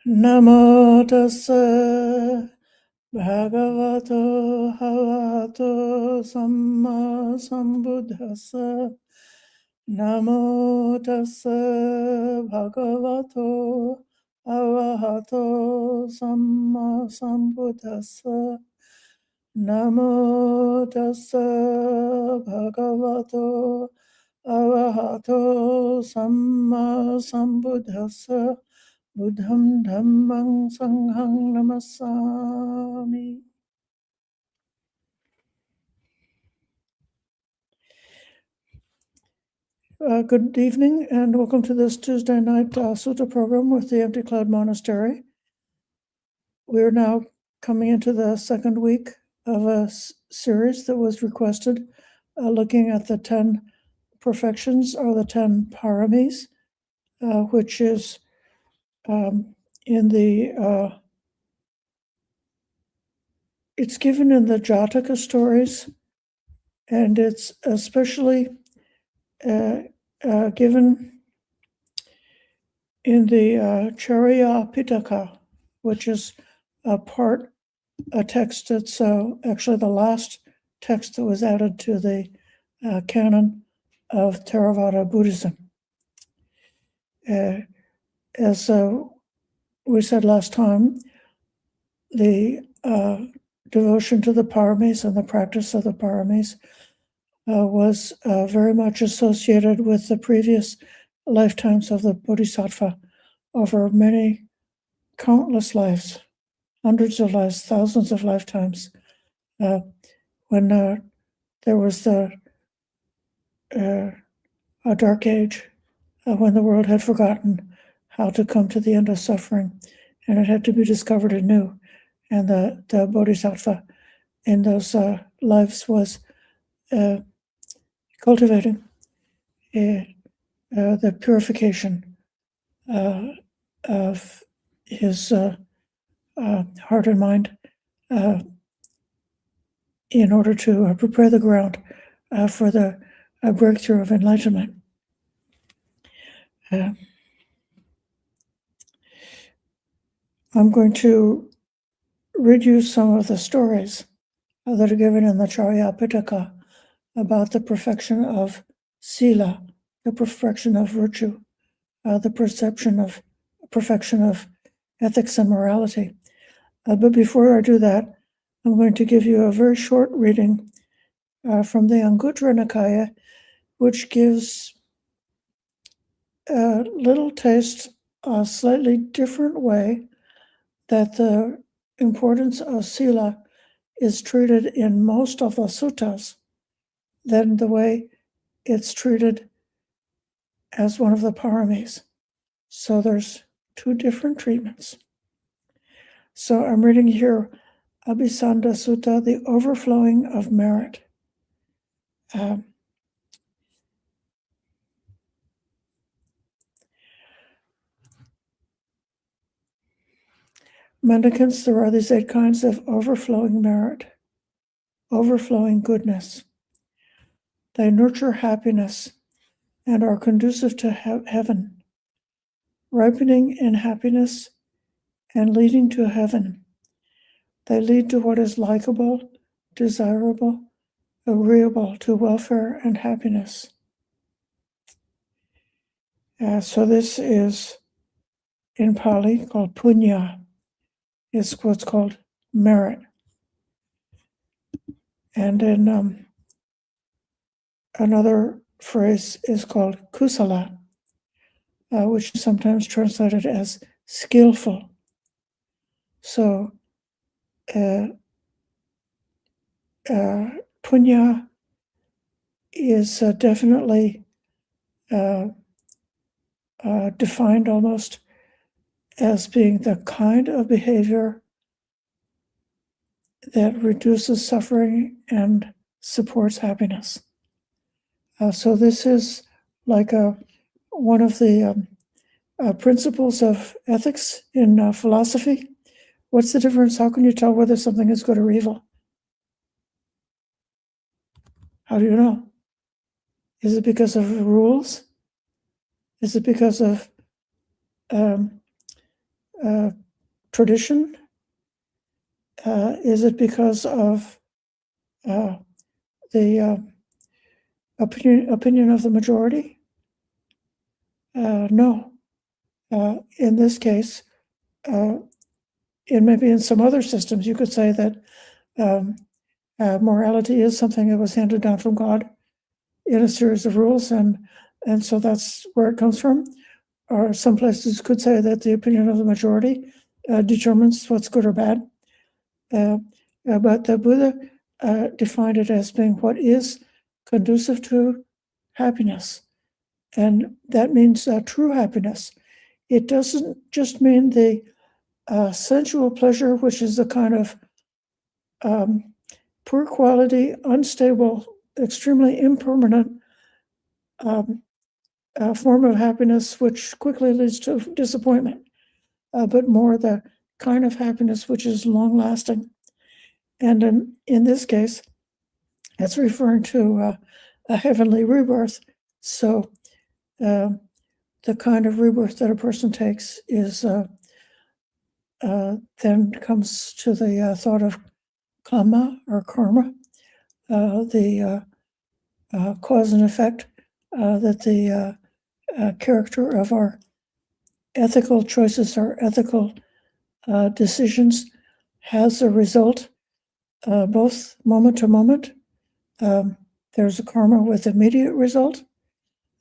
Namo tassa bhagavato arahato samma sambuddhassa. Namo tassa bhagavato arahato samma sambuddhassa. Namo tassa bhagavato arahato samma sambuddhassa. Buddham Dhammam Sangham Namasami. Good evening and welcome to this Tuesday night Sutta program with the Empty Cloud Monastery. We're now coming into the second week of a series that was requested, looking at the 10 perfections or the 10 paramis, which is in the it's given in the Jataka stories, and it's especially given in the Charya Pitaka, which is a text that's actually the last text that was added to the canon of Theravada Buddhism. As we said last time, the devotion to the paramis and the practice of the paramis was very much associated with the previous lifetimes of the Bodhisattva over many, countless lives, hundreds of lives, thousands of lifetimes, when there was a dark age, when the world had forgotten how to come to the end of suffering, and it had to be discovered anew. And the Bodhisattva in those lives was cultivating the purification of his heart and mind in order to prepare the ground for the breakthrough of enlightenment. I'm going to read you some of the stories that are given in the Charya Pitaka about the perfection of sila, the perfection of virtue, the perfection of ethics and morality. But before I do that, I'm going to give you a very short reading from the Anguttara Nikaya, which gives a little taste, a slightly different way that the importance of sila is treated in most of the suttas than the way it's treated as one of the paramis. So there's two different treatments. So I'm reading here Abhisanda Sutta, the overflowing of merit. Mendicants, there are these 8 kinds of overflowing merit, overflowing goodness. They nurture happiness and are conducive to heaven, ripening in happiness and leading to heaven. They lead to what is likable, desirable, agreeable to welfare and happiness. So this is in Pali called punya. It's what's called merit. And in another phrase is called kusala, which is sometimes translated as skillful. So punya is definitely defined almost as being the kind of behavior that reduces suffering and supports happiness. So this is like one of the principles of ethics in philosophy. What's the difference? How can you tell whether something is good or evil? How do you know? Is it because of rules? Is it because of tradition? Is it because of the opinion of the majority? No. In this case, and maybe in some other systems, you could say that morality is something that was handed down from God in a series of rules, and so that's where it comes from. Or some places could say that the opinion of the majority determines what's good or bad. But the Buddha defined it as being what is conducive to happiness. And that means true happiness. It doesn't just mean the sensual pleasure, which is a kind of poor quality, unstable, extremely impermanent form of happiness, which quickly leads to disappointment, but more the kind of happiness which is long-lasting. And in this case, it's referring to a heavenly rebirth. So the kind of rebirth that a person takes is then comes to the thought of karma or karma, the cause and effect, that the character of our ethical choices, our ethical decisions has a result, both moment to moment. There's a karma with immediate result.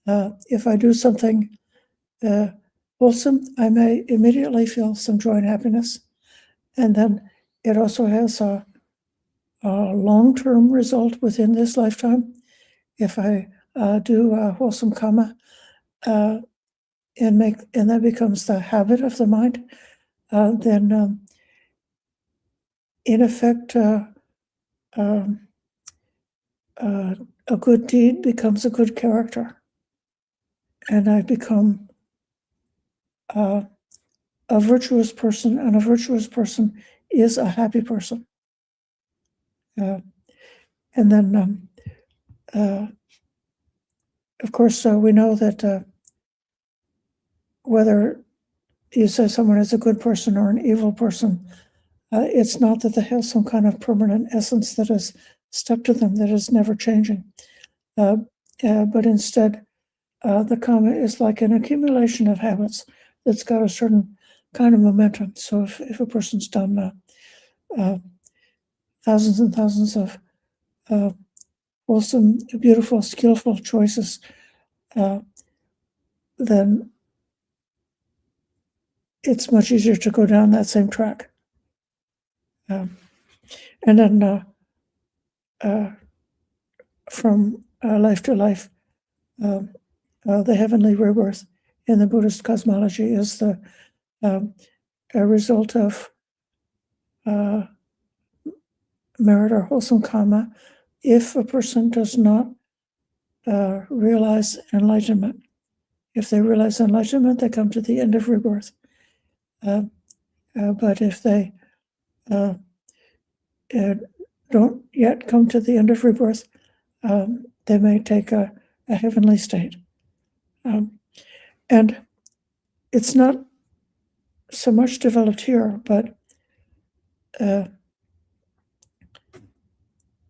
If I do something wholesome, I may immediately feel some joy and happiness. And then it also has a long-term result within this lifetime. If I do wholesome karma, and that becomes the habit of the mind, then in effect, a good deed becomes a good character, and I become a virtuous person, and a virtuous person is a happy person. And then, of course, we know that whether you say someone is a good person or an evil person, it's not that they have some kind of permanent essence that is stuck to them, that is never changing. But instead, the karma is like an accumulation of habits that's got a certain kind of momentum. So if a person's done thousands and thousands of wholesome, beautiful, skillful choices, then it's much easier to go down that same track. And then from life to life, the heavenly rebirth in the Buddhist cosmology is a result of merit or wholesome karma if a person does not realize enlightenment. If they realize enlightenment, they come to the end of rebirth. But if they don't yet come to the end of rebirth, they may take a heavenly state. And it's not so much developed here, but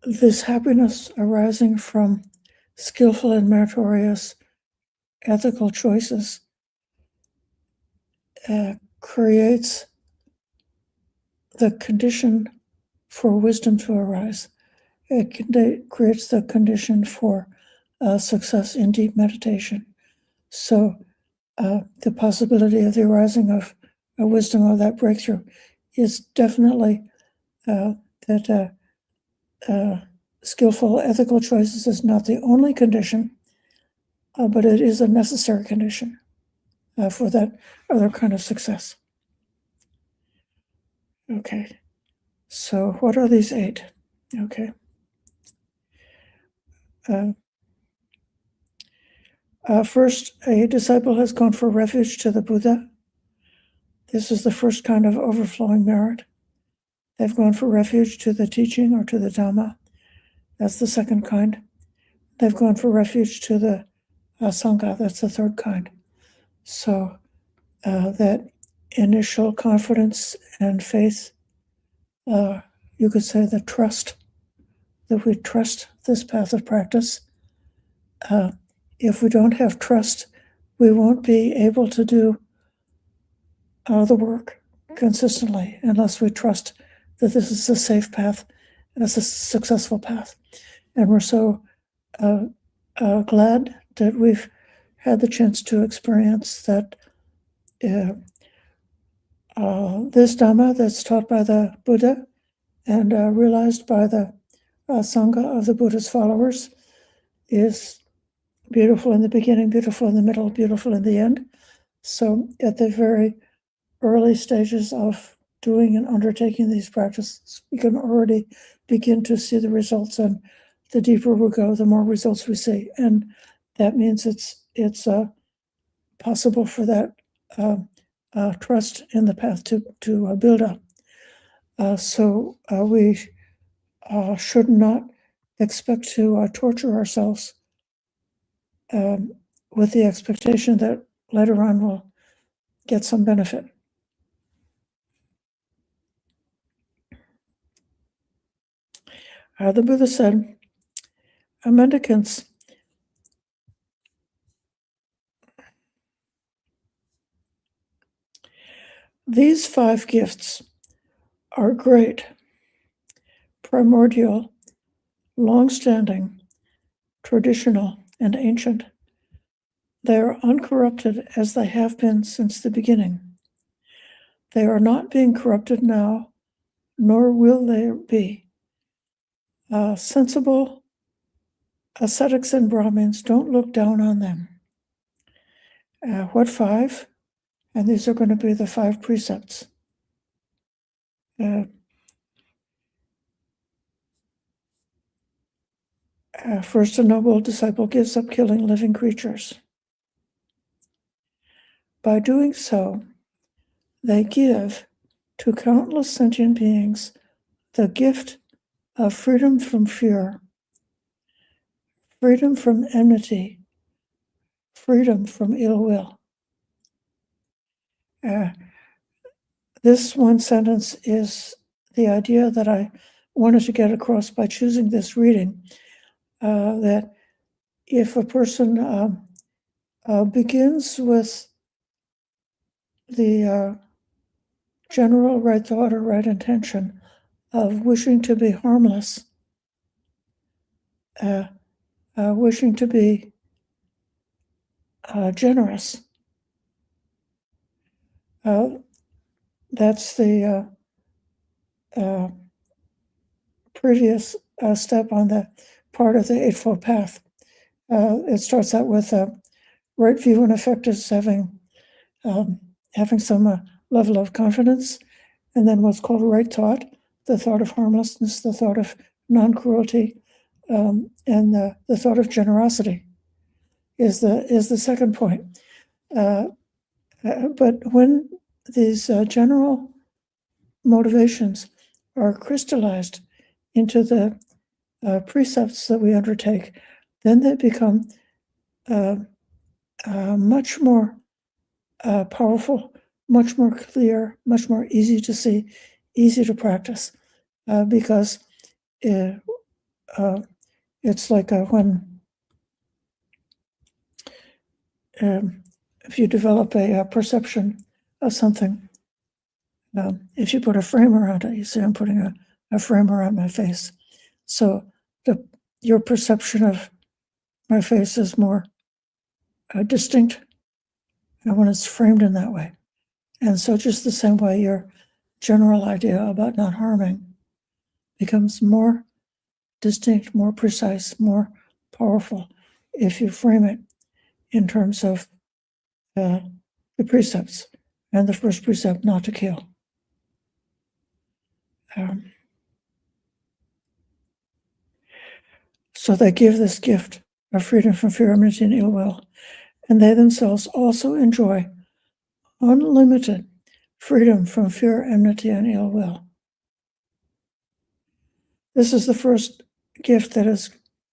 this happiness arising from skillful and meritorious ethical choices creates the condition for wisdom to arise. It creates the condition for success in deep meditation. So the possibility of the arising of a wisdom or that breakthrough is definitely that skillful ethical choices is not the only condition, but it is a necessary condition for that other kind of success. Okay, so what are these 8? Okay. First, a disciple has gone for refuge to the Buddha. This is the first kind of overflowing merit. They've gone for refuge to the teaching or to the Dhamma. That's the second kind. They've gone for refuge to the Sangha. That's the third kind. So that initial confidence and faith. You could say the trust, that we trust this path of practice. If we don't have trust, we won't be able to do the work consistently unless we trust that this is a safe path and it's a successful path. And we're so glad that we've had the chance to experience that this Dhamma that's taught by the Buddha and realized by the Sangha of the Buddha's followers is beautiful in the beginning, beautiful in the middle, beautiful in the end. So at the very early stages of doing and undertaking these practices, we can already begin to see the results, and the deeper we go, the more results we see. And that means it's possible for that trust in the path to build up. So we should not expect to torture ourselves with the expectation that later on we'll get some benefit. The Buddha said, mendicants, these 5 gifts are great, primordial, long-standing, traditional, and ancient. They are uncorrupted as they have been since the beginning. They are not being corrupted now, nor will they be. Sensible ascetics and Brahmins don't look down on them. What 5? And these are going to be the 5 precepts. First, a noble disciple gives up killing living creatures. By doing so, they give to countless sentient beings the gift of freedom from fear, freedom from enmity, freedom from ill will. This one sentence is the idea that I wanted to get across by choosing this reading, that if a person begins with the general right thought or right intention of wishing to be harmless, wishing to be generous, that's the previous step on the part of the Eightfold Path. It starts out with right view and effect as having some level of confidence, and then what's called right thought, the thought of harmlessness, the thought of non-cruelty, and the thought of generosity is the second point. But when these general motivations are crystallized into the precepts that we undertake, then they become much more powerful, much more clear, much more easy to see, easy to practice, because it's like when if you develop a perception of something, if you put a frame around it, you say, I'm putting a frame around my face. So your perception of my face is more distinct when it's framed in that way. And so just the same way, your general idea about not harming becomes more distinct, more precise, more powerful if you frame it in terms of the precepts. And the first precept, not to kill. So they give this gift of freedom from fear, enmity, and ill will, and they themselves also enjoy unlimited freedom from fear, enmity, and ill will. This is the first gift that is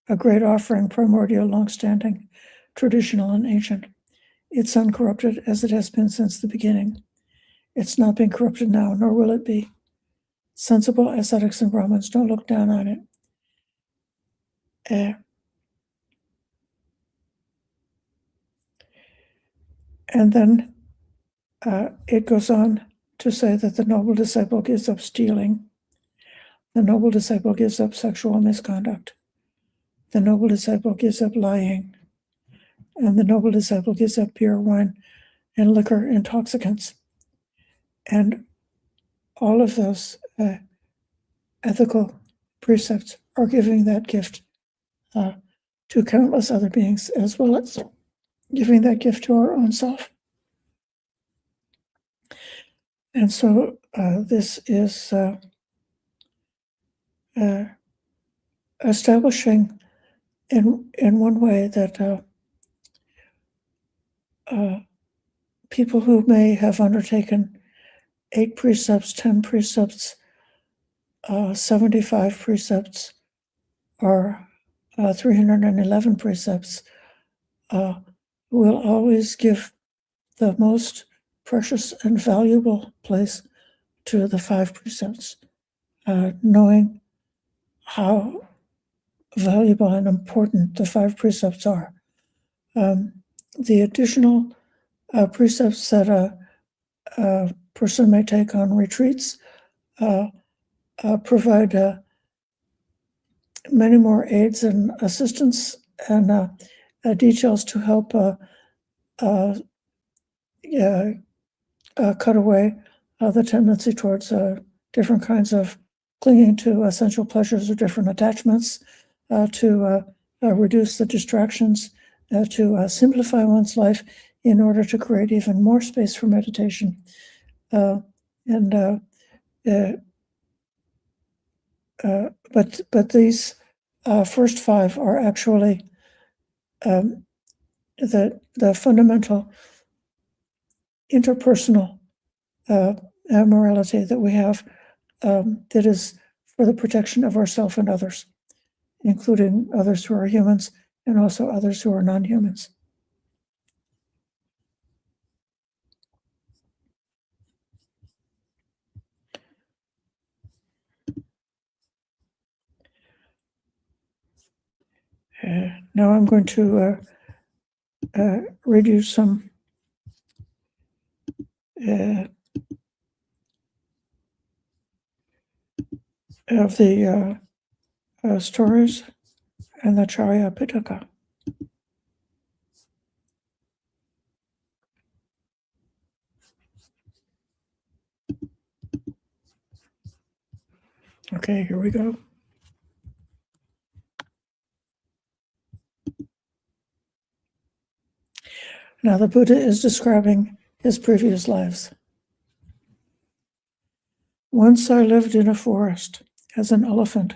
a great offering, primordial, long-standing, traditional, and ancient. It's uncorrupted as it has been since the beginning. It's not being corrupted now, nor will it be. Sensible ascetics and Brahmins don't look down on it. And then it goes on to say that the noble disciple gives up stealing. The noble disciple gives up sexual misconduct. The noble disciple gives up lying. And the noble disciple gives up beer, wine, and liquor intoxicants. And all of those ethical precepts are giving that gift to countless other beings, as well as giving that gift to our own self. And so this is establishing in one way that people who may have undertaken 8 precepts, 10 precepts, 75 precepts, or 311 precepts, will always give the most precious and valuable place to the 5 precepts, knowing how valuable and important the 5 precepts are. The additional precepts that a person may take on retreats provide many more aids and assistance and details to help cut away the tendency towards different kinds of clinging to essential pleasures or different attachments, to reduce the distractions, to simplify one's life in order to create even more space for meditation. But these first 5 are actually the fundamental interpersonal morality that we have, that is for the protection of ourselves and others, including others who are humans and also others who are non-humans. Now I'm going to read you some of the stories in the Charya Pitaka. Okay, here we go. Now the Buddha is describing his previous lives. Once I lived in a forest as an elephant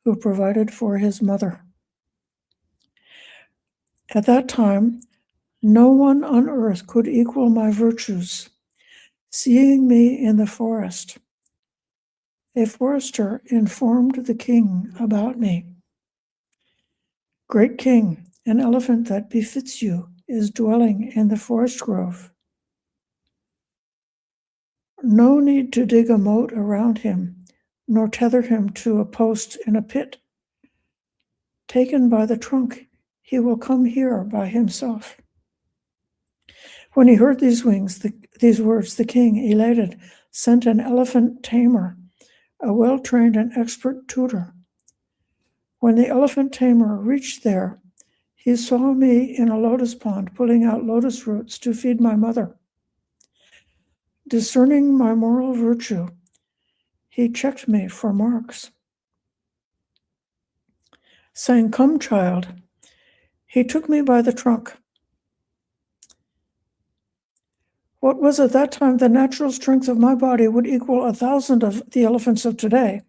who provided for his mother. At that time, no one on earth could equal my virtues. Seeing me in the forest, a forester informed the king about me. Great king, an elephant that befits you is dwelling in the forest grove. No need to dig a moat around him, nor tether him to a post in a pit. Taken by the trunk, he will come here by himself. When he heard these words, the king, elated, sent an elephant tamer, a well-trained and expert tutor. When the elephant tamer reached there, he saw me in a lotus pond pulling out lotus roots to feed my mother. Discerning my moral virtue, he checked me for marks. Saying, "Come, child," he took me by the trunk. What was at that time the natural strength of my body would equal 1,000 of the elephants of today.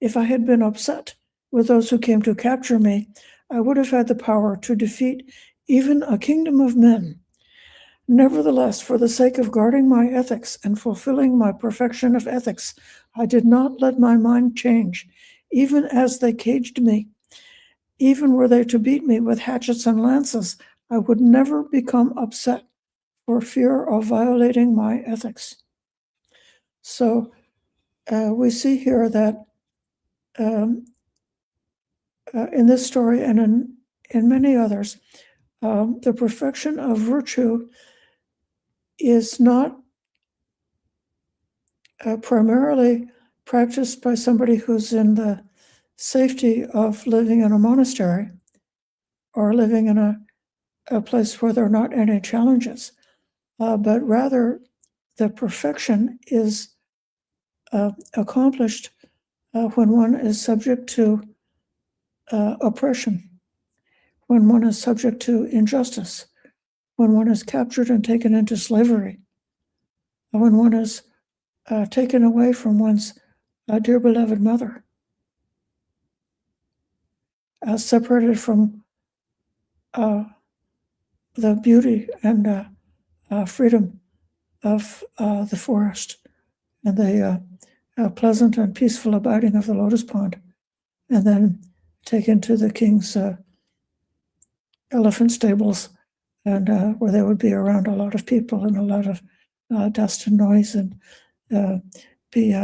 If I had been upset with those who came to capture me, I would have had the power to defeat even a kingdom of men. Nevertheless, for the sake of guarding my ethics and fulfilling my perfection of ethics, I did not let my mind change, even as they caged me. Even were they to beat me with hatchets and lances, I would never become upset for fear of violating my ethics. So we see here that in this story and in many others, the perfection of virtue is not primarily practiced by somebody who's in the safety of living in a monastery or living in a place where there are not any challenges, but rather the perfection is accomplished when one is subject to oppression, when one is subject to injustice, when one is captured and taken into slavery, when one is taken away from one's dear beloved mother, separated from the beauty and freedom of the forest and the pleasant and peaceful abiding of the lotus pond, and then taken to the king's elephant stables, and where they would be around a lot of people and a lot of dust and noise, and be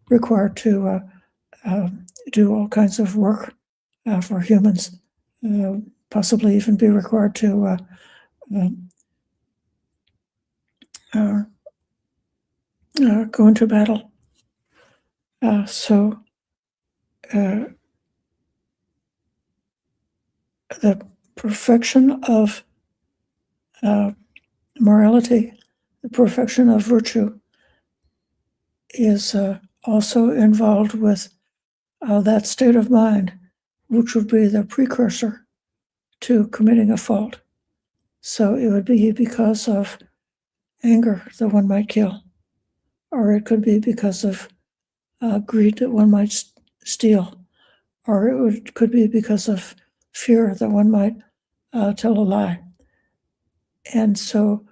required to do all kinds of work for humans, possibly even be required to go into battle. So the perfection of morality, the perfection of virtue, is also involved with that state of mind, which would be the precursor to committing a fault. So it would be because of anger that one might kill, or it could be because of greed that one might steal, or could be because of fear that one might tell a lie. And so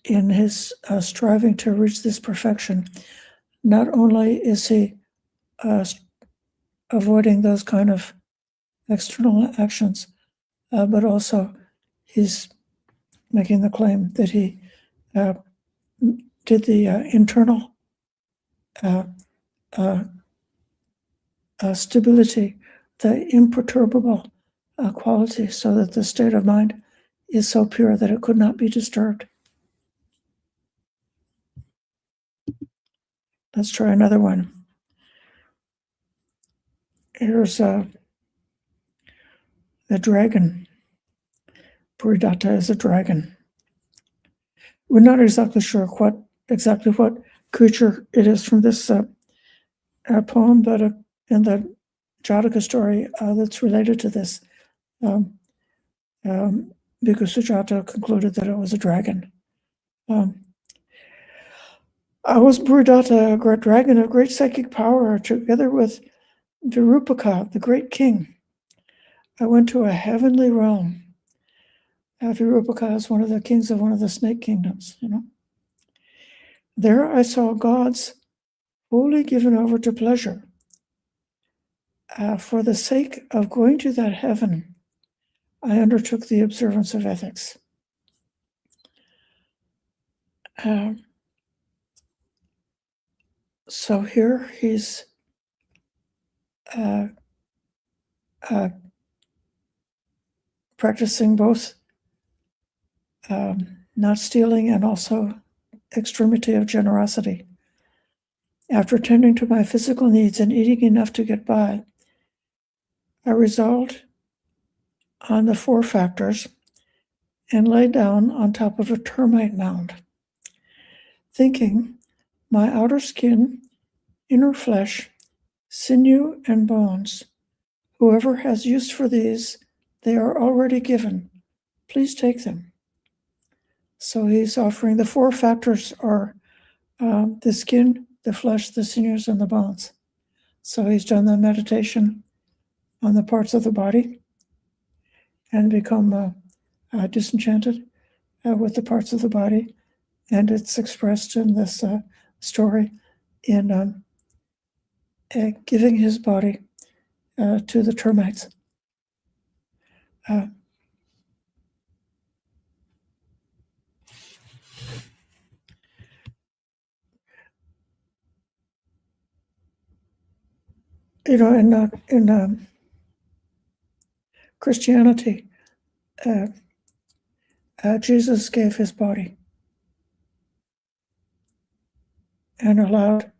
in his striving to reach this perfection, not only is he avoiding those kind of external actions, but also he's making the claim that he did the internal stability, the imperturbable quality, so that the state of mind is so pure that it could not be disturbed. Let's try another one. Here's the dragon. Buridata is a dragon. We're not exactly sure what creature it is from this poem, but in the Jataka story that's related to this, Bhikkhu Sujata concluded that it was a dragon. I was Buridata, a great dragon of great psychic power, together with Virupaka, the great king. I went to a heavenly realm. Virupaka is one of the kings of one of the snake kingdoms, There I saw gods wholly given over to pleasure. For the sake of going to that heaven, I undertook the observance of ethics. So here he's practicing both not stealing and also extremity of generosity. After tending to my physical needs and eating enough to get by, I resolved on the 4 factors and lay down on top of a termite mound, thinking, my outer skin, inner flesh, sinew, and bones, whoever has use for these, they are already given. Please take them. So he's offering the 4 factors are the skin, the flesh, the sinews, and the bones. So he's done the meditation on the parts of the body and become disenchanted with the parts of the body. And it's expressed in this story in giving his body to the termites. in Christianity, Jesus gave his body and allowed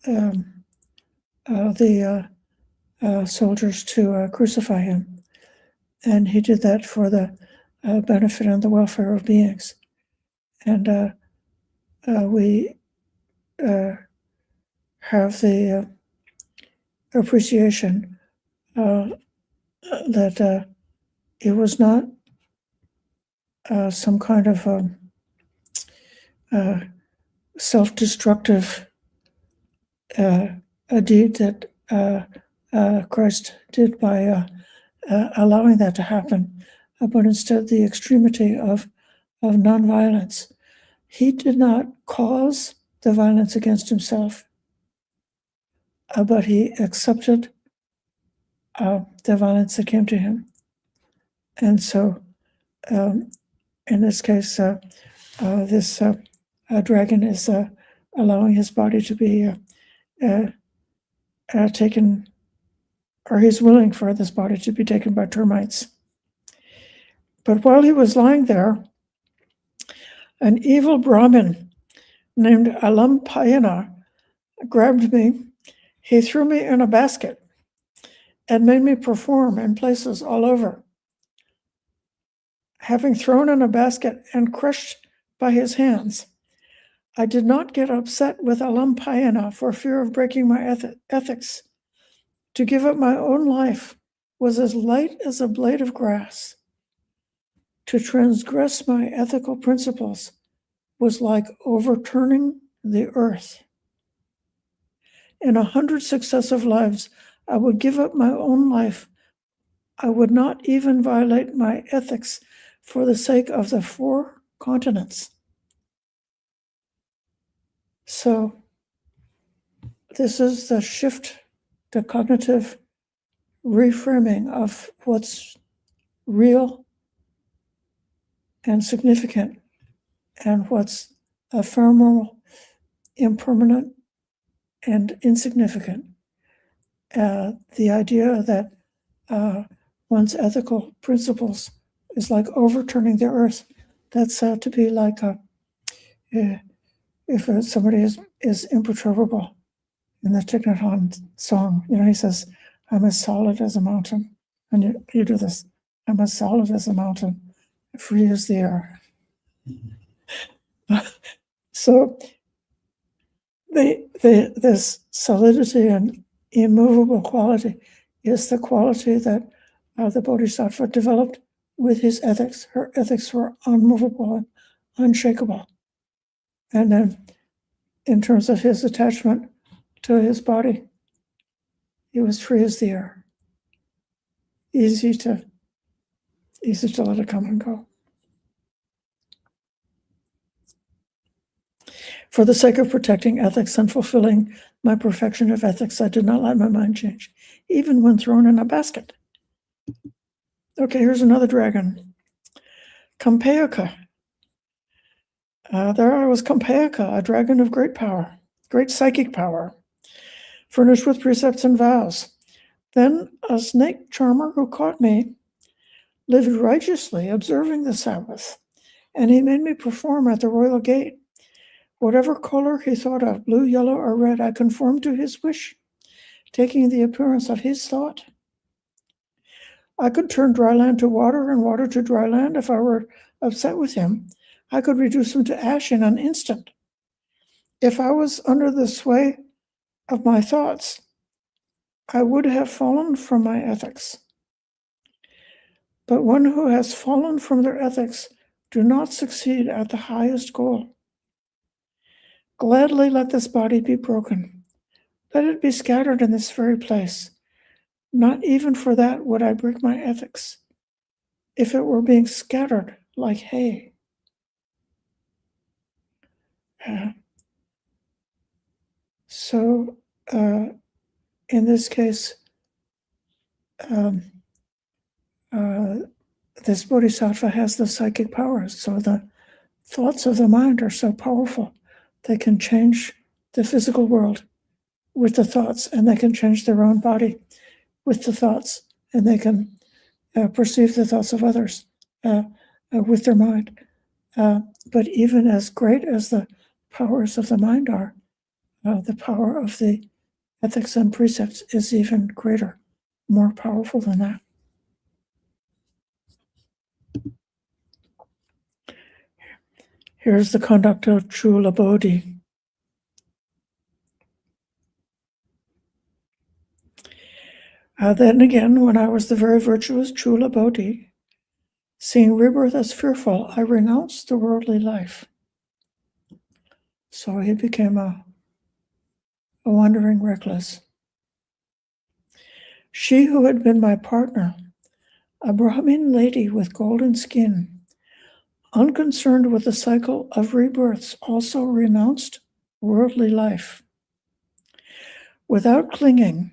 the soldiers to crucify him. And he did that for the benefit and the welfare of beings. And we have the appreciation that it was not some kind of self-destructive a deed that Christ did by allowing that to happen, but instead the extremity of nonviolence. He did not cause the violence against himself, but he accepted the violence that came to him. And so in this case, this dragon is allowing his body to be taken, or he's willing for this body to be taken by termites. But while he was lying there, an evil Brahmin named Ayyā grabbed me. He threw me in a basket and made me perform in places all over. Having thrown in a basket and crushed by his hands, I did not get upset with Ayyā for fear of breaking my ethics. To give up my own life was as light as a blade of grass. To transgress my ethical principles was like overturning the earth. In 100 successive lives, I would give up my own life. I would not even violate my ethics for the sake of the 4 continents. So this is the shift, the cognitive reframing of what's real and significant and what's ephemeral, impermanent, and insignificant. The idea that one's ethical principles is like overturning the earth. That's to be like if somebody is imperturbable. In the Thich Nhat Hanh song, he says, I'm as solid as a mountain. And you do this, I'm as solid as a mountain, free as the air. So this solidity and immovable quality is the quality that the Bodhisattva developed with his ethics. Her ethics were unmovable and unshakable. And then in terms of his attachment to his body, he was free as the air. Easy to let it come and go. For the sake of protecting ethics and fulfilling my perfection of ethics, I did not let my mind change, even when thrown in a basket. Okay, here's another dragon. Kampayaka. There I was, Kampayaka, a dragon of great power, great psychic power, furnished with precepts and vows. Then a snake charmer who caught me lived righteously, observing the Sabbath, and he made me perform at the royal gate. Whatever color he thought of, blue, yellow, or red, I conformed to his wish, taking the appearance of his thought. I could turn dry land to water and water to dry land. If I were upset with him, I could reduce him to ash in an instant. If I was under the sway of my thoughts, I would have fallen from my ethics. But one who has fallen from their ethics do not succeed at the highest goal. Gladly let this body be broken. Let it be scattered in this very place. Not even for that would I break my ethics, if it were being scattered like hay. So in this case, this bodhisattva has the psychic powers. So the thoughts of the mind are so powerful, they can change the physical world with the thoughts, and they can change their own body with the thoughts, and they can perceive the thoughts of others with their mind. But even as great as the powers of the mind are, the power of the ethics and precepts is even greater, more powerful than that. Here's the conduct of Chula Bodhi. Then again, when I was the very virtuous Chula Bodhi, seeing rebirth as fearful, I renounced the worldly life. So he became a wandering recluse. She who had been my partner, a Brahmin lady with golden skin, unconcerned with the cycle of rebirths, also renounced worldly life. Without clinging,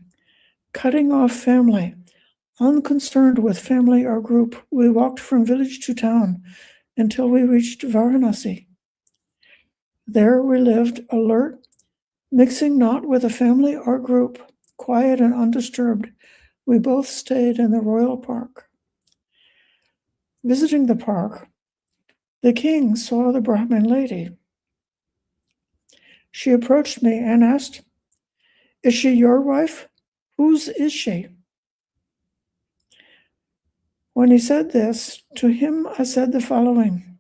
cutting off family, unconcerned with family or group, we walked from village to town until we reached Varanasi. There we lived alert, mixing not with a family or group, quiet and undisturbed. We both stayed in the royal park. Visiting the park, the king saw the Brahmin lady. She approached me and asked, "Is she your wife? Whose is she?" When he said this, to him I said the following: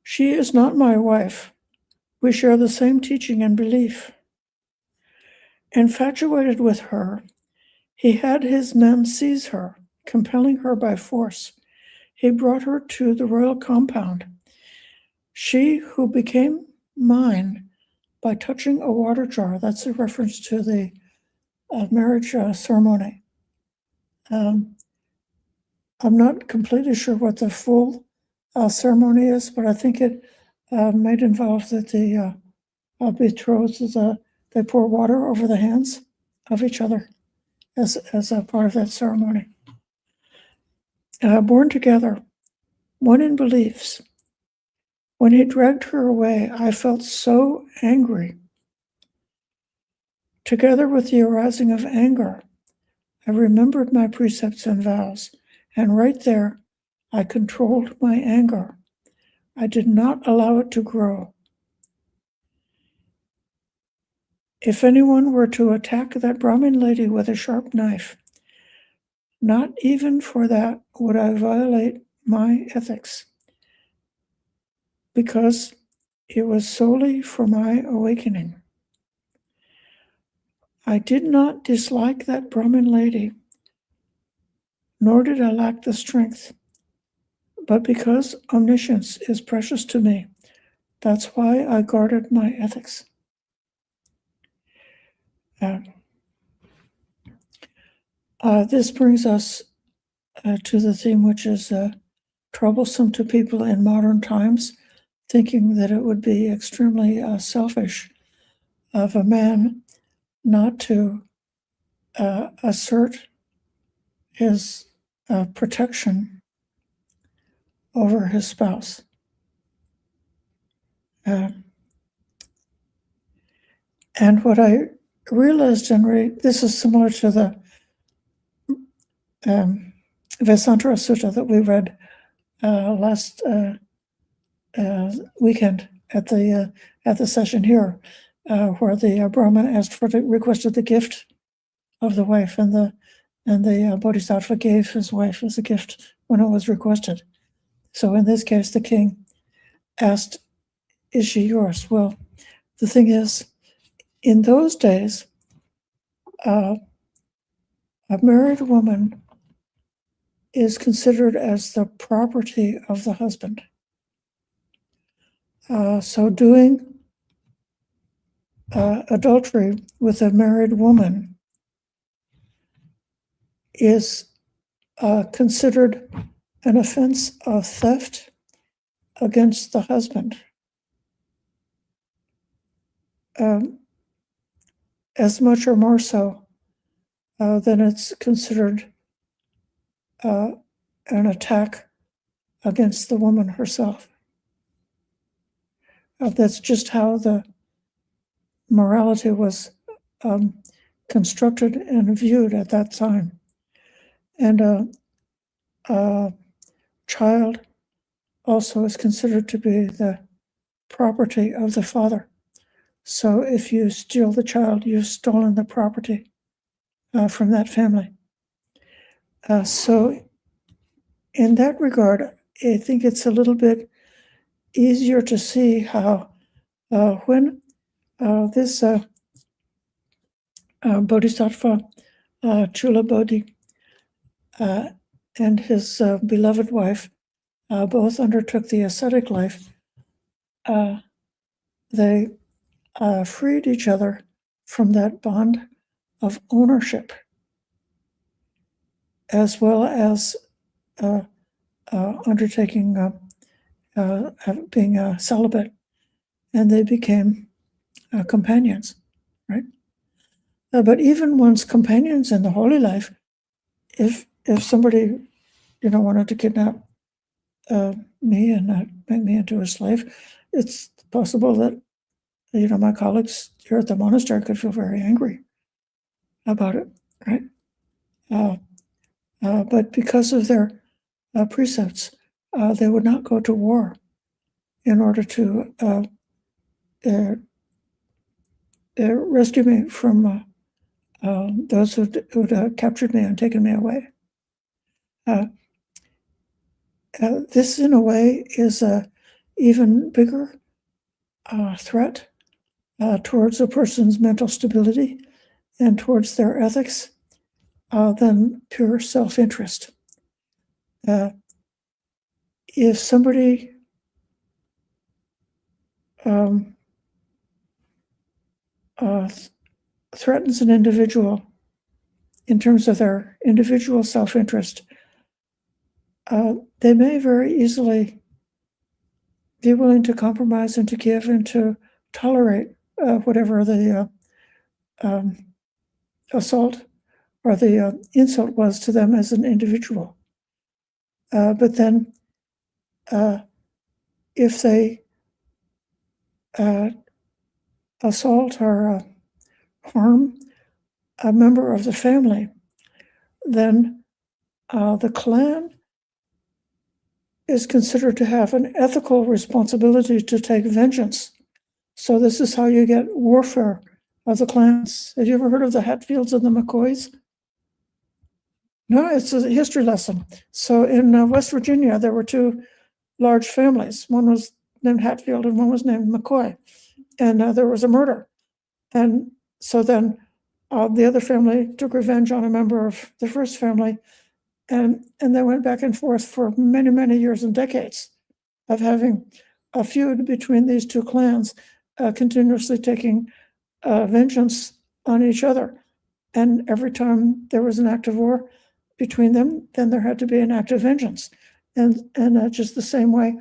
"She is not my wife. We share the same teaching and belief." Infatuated with her, he had his men seize her, compelling her by force. He brought her to the royal compound. She who became mine by touching a water jar, that's a reference to the marriage ceremony. I'm not completely sure what the full ceremony is, but I think it might involve that the betrothed, they pour water over the hands of each other as a part of that ceremony. Born together, one in beliefs. When he dragged her away, I felt so angry. Together with the arousing of anger, I remembered my precepts and vows, and right there, I controlled my anger. I did not allow it to grow. If anyone were to attack that Brahmin lady with a sharp knife, not even for that would I violate my ethics, because it was solely for my awakening. I did not dislike that Brahmin lady, nor did I lack the strength, but because omniscience is precious to me, that's why I guarded my ethics. This brings us to the theme which is troublesome to people in modern times, thinking that it would be extremely selfish of a man not to assert his protection over his spouse. And what I realized, this is similar to the Vesantara Sutta that we read last weekend at the session here, where the Brahman requested the gift of the wife, and the Bodhisattva gave his wife as a gift when it was requested. So in this case, the king asked, "Is she yours?" Well, the thing is, in those days, a married woman is considered as the property of the husband. So doing adultery with a married woman is considered an offense of theft against the husband, as much or more so than it's considered an attack against the woman herself. That's just how the morality was constructed and viewed at that time. And a child also is considered to be the property of the father. So if you steal the child, you've stolen the property from that family. So in that regard, I think it's a little bit easier to see how when this Bodhisattva Chula Bodhi and his beloved wife both undertook the ascetic life, they freed each other from that bond of ownership, as well as undertaking being celibate, and they became companions, right? But even one's companions in the holy life, if somebody wanted to kidnap me and make me into a slave, it's possible that my colleagues here at the monastery could feel very angry about it, right? But because of their precepts, they would not go to war in order to rescue me from those who'd captured me and taken me away. This, in a way, is a even bigger threat towards a person's mental stability and towards their ethics than pure self-interest. If somebody threatens an individual in terms of their individual self-interest, they may very easily be willing to compromise and to give and to tolerate whatever the assault or the insult was to them as an individual. But then if they assault or harm a member of the family, then the clan is considered to have an ethical responsibility to take vengeance. So this is how you get warfare of the clans. Have you ever heard of the Hatfields and the McCoys? No, it's a history lesson. So in West Virginia, there were two large families. One was named Hatfield and one was named McCoy. And there was a murder. And so then the other family took revenge on a member of the first family. And they went back and forth for many, many years and decades of having a feud between these two clans, continuously taking vengeance on each other. And every time there was an act of war between them, then there had to be an act of vengeance. And just the same way,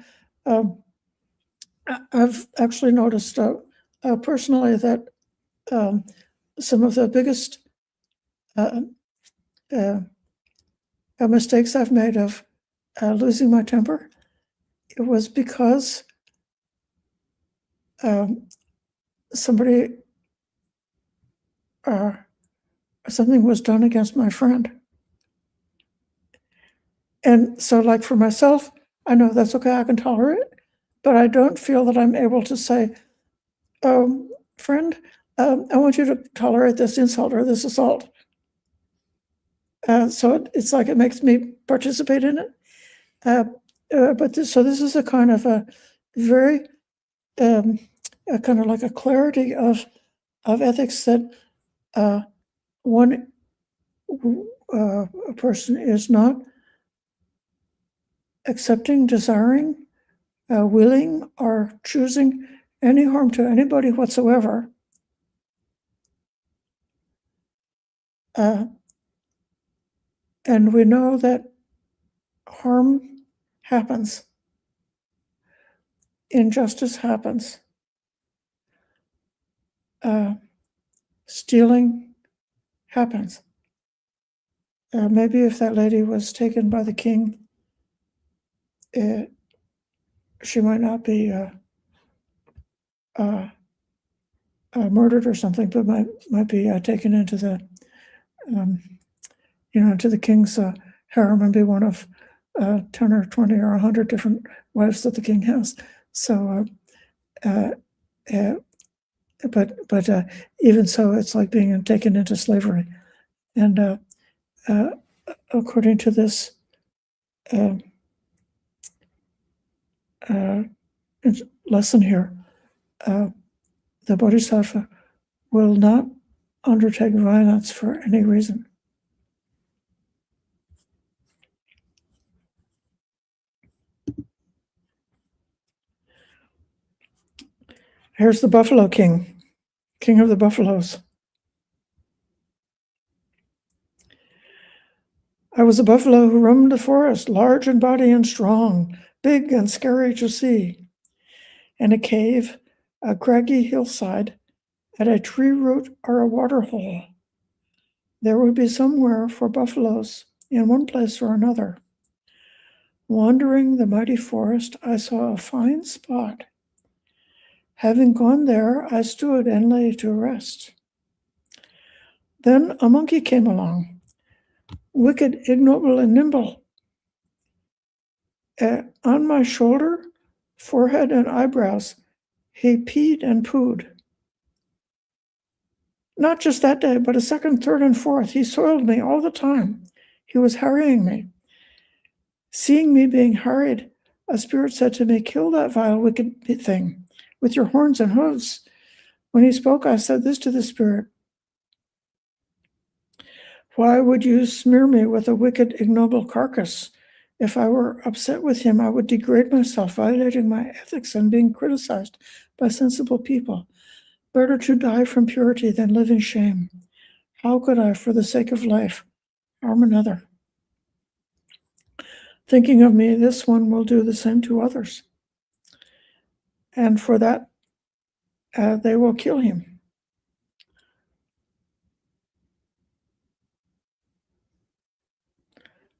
I've actually noticed personally that some of the biggest mistakes I've made of losing my temper, it was because something was done against my friend. And so, like, for myself, I know that's okay, I can tolerate it, but I don't feel that I'm able to say, friend, I want you to tolerate this insult or this assault. So it's like it makes me participate in it. So this is a kind of a very, a kind of like a clarity of ethics that a person is not accepting, desiring, willing, or choosing any harm to anybody whatsoever. And we know that harm happens, injustice happens, stealing happens. Maybe if that lady was taken by the king, she might not be murdered or something, but might be taken into the into the king's harem and be one of 10 or 20 or 100 different wives that the king has. So, but even so, it's like being taken into slavery. And according to this lesson here, the Bodhisattva will not undertake violence for any reason. Here's the Buffalo King, King of the Buffaloes. I was a buffalo who roamed the forest, large in body and strong, big and scary to see. In a cave, a craggy hillside, at a tree root or a water hole, there would be somewhere for buffaloes in one place or another. Wandering the mighty forest, I saw a fine spot. Having gone there, I stood and lay to rest. Then a monkey came along, wicked, ignoble, and nimble. On my shoulder, forehead, and eyebrows, he peed and pooed. Not just that day, but a second, third, and fourth. He soiled me all the time. He was harrying me. Seeing me being harried, a spirit said to me, "Kill that vile, wicked thing with your horns and hooves." When he spoke, I said this to the spirit: "Why would you smear me with a wicked, ignoble carcass? If I were upset with him, I would degrade myself, violating my ethics and being criticized by sensible people. Better to die from purity than live in shame. How could I, for the sake of life, harm another? Thinking of me, this one will do the same to others. And for that, they will kill him."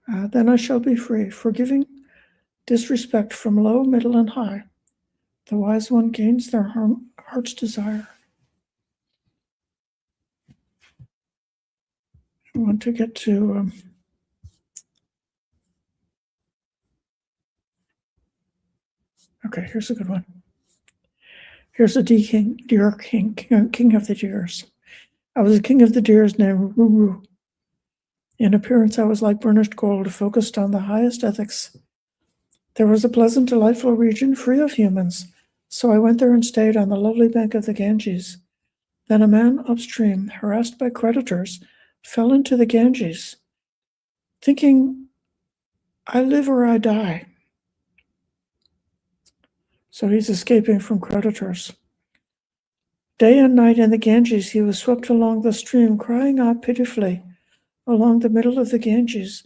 Then I shall be free, forgiving disrespect from low, middle, and high. The wise one gains their heart's desire. I want to get to okay, here's a good one. Here's a deer king, king of the deers. I was a king of the deers named Ruru. In appearance, I was like burnished gold, focused on the highest ethics. There was a pleasant, delightful region free of humans, so I went there and stayed on the lovely bank of the Ganges. Then a man upstream, harassed by creditors, fell into the Ganges, thinking, "I live or I die." So he's escaping from creditors. Day and night in the Ganges, he was swept along the stream, crying out pitifully along the middle of the Ganges.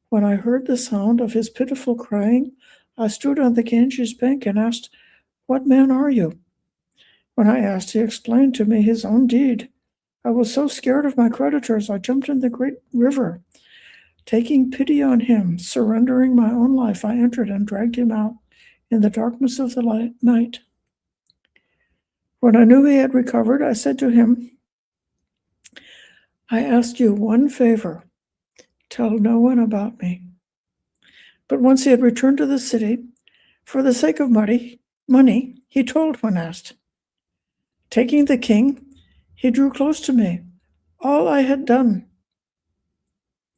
When I heard the sound of his pitiful crying, I stood on the Ganges bank and asked, "What man are you?" When I asked, he explained to me his own deed. I was so scared of my creditors, I jumped in the great river. Taking pity on him, surrendering my own life, I entered and dragged him out in the darkness of the night. When I knew he had recovered, I said to him, "I asked you one favor. Tell no one about me." But once he had returned to the city, for the sake of money, he told when asked. Taking the king, he drew close to me. All I had done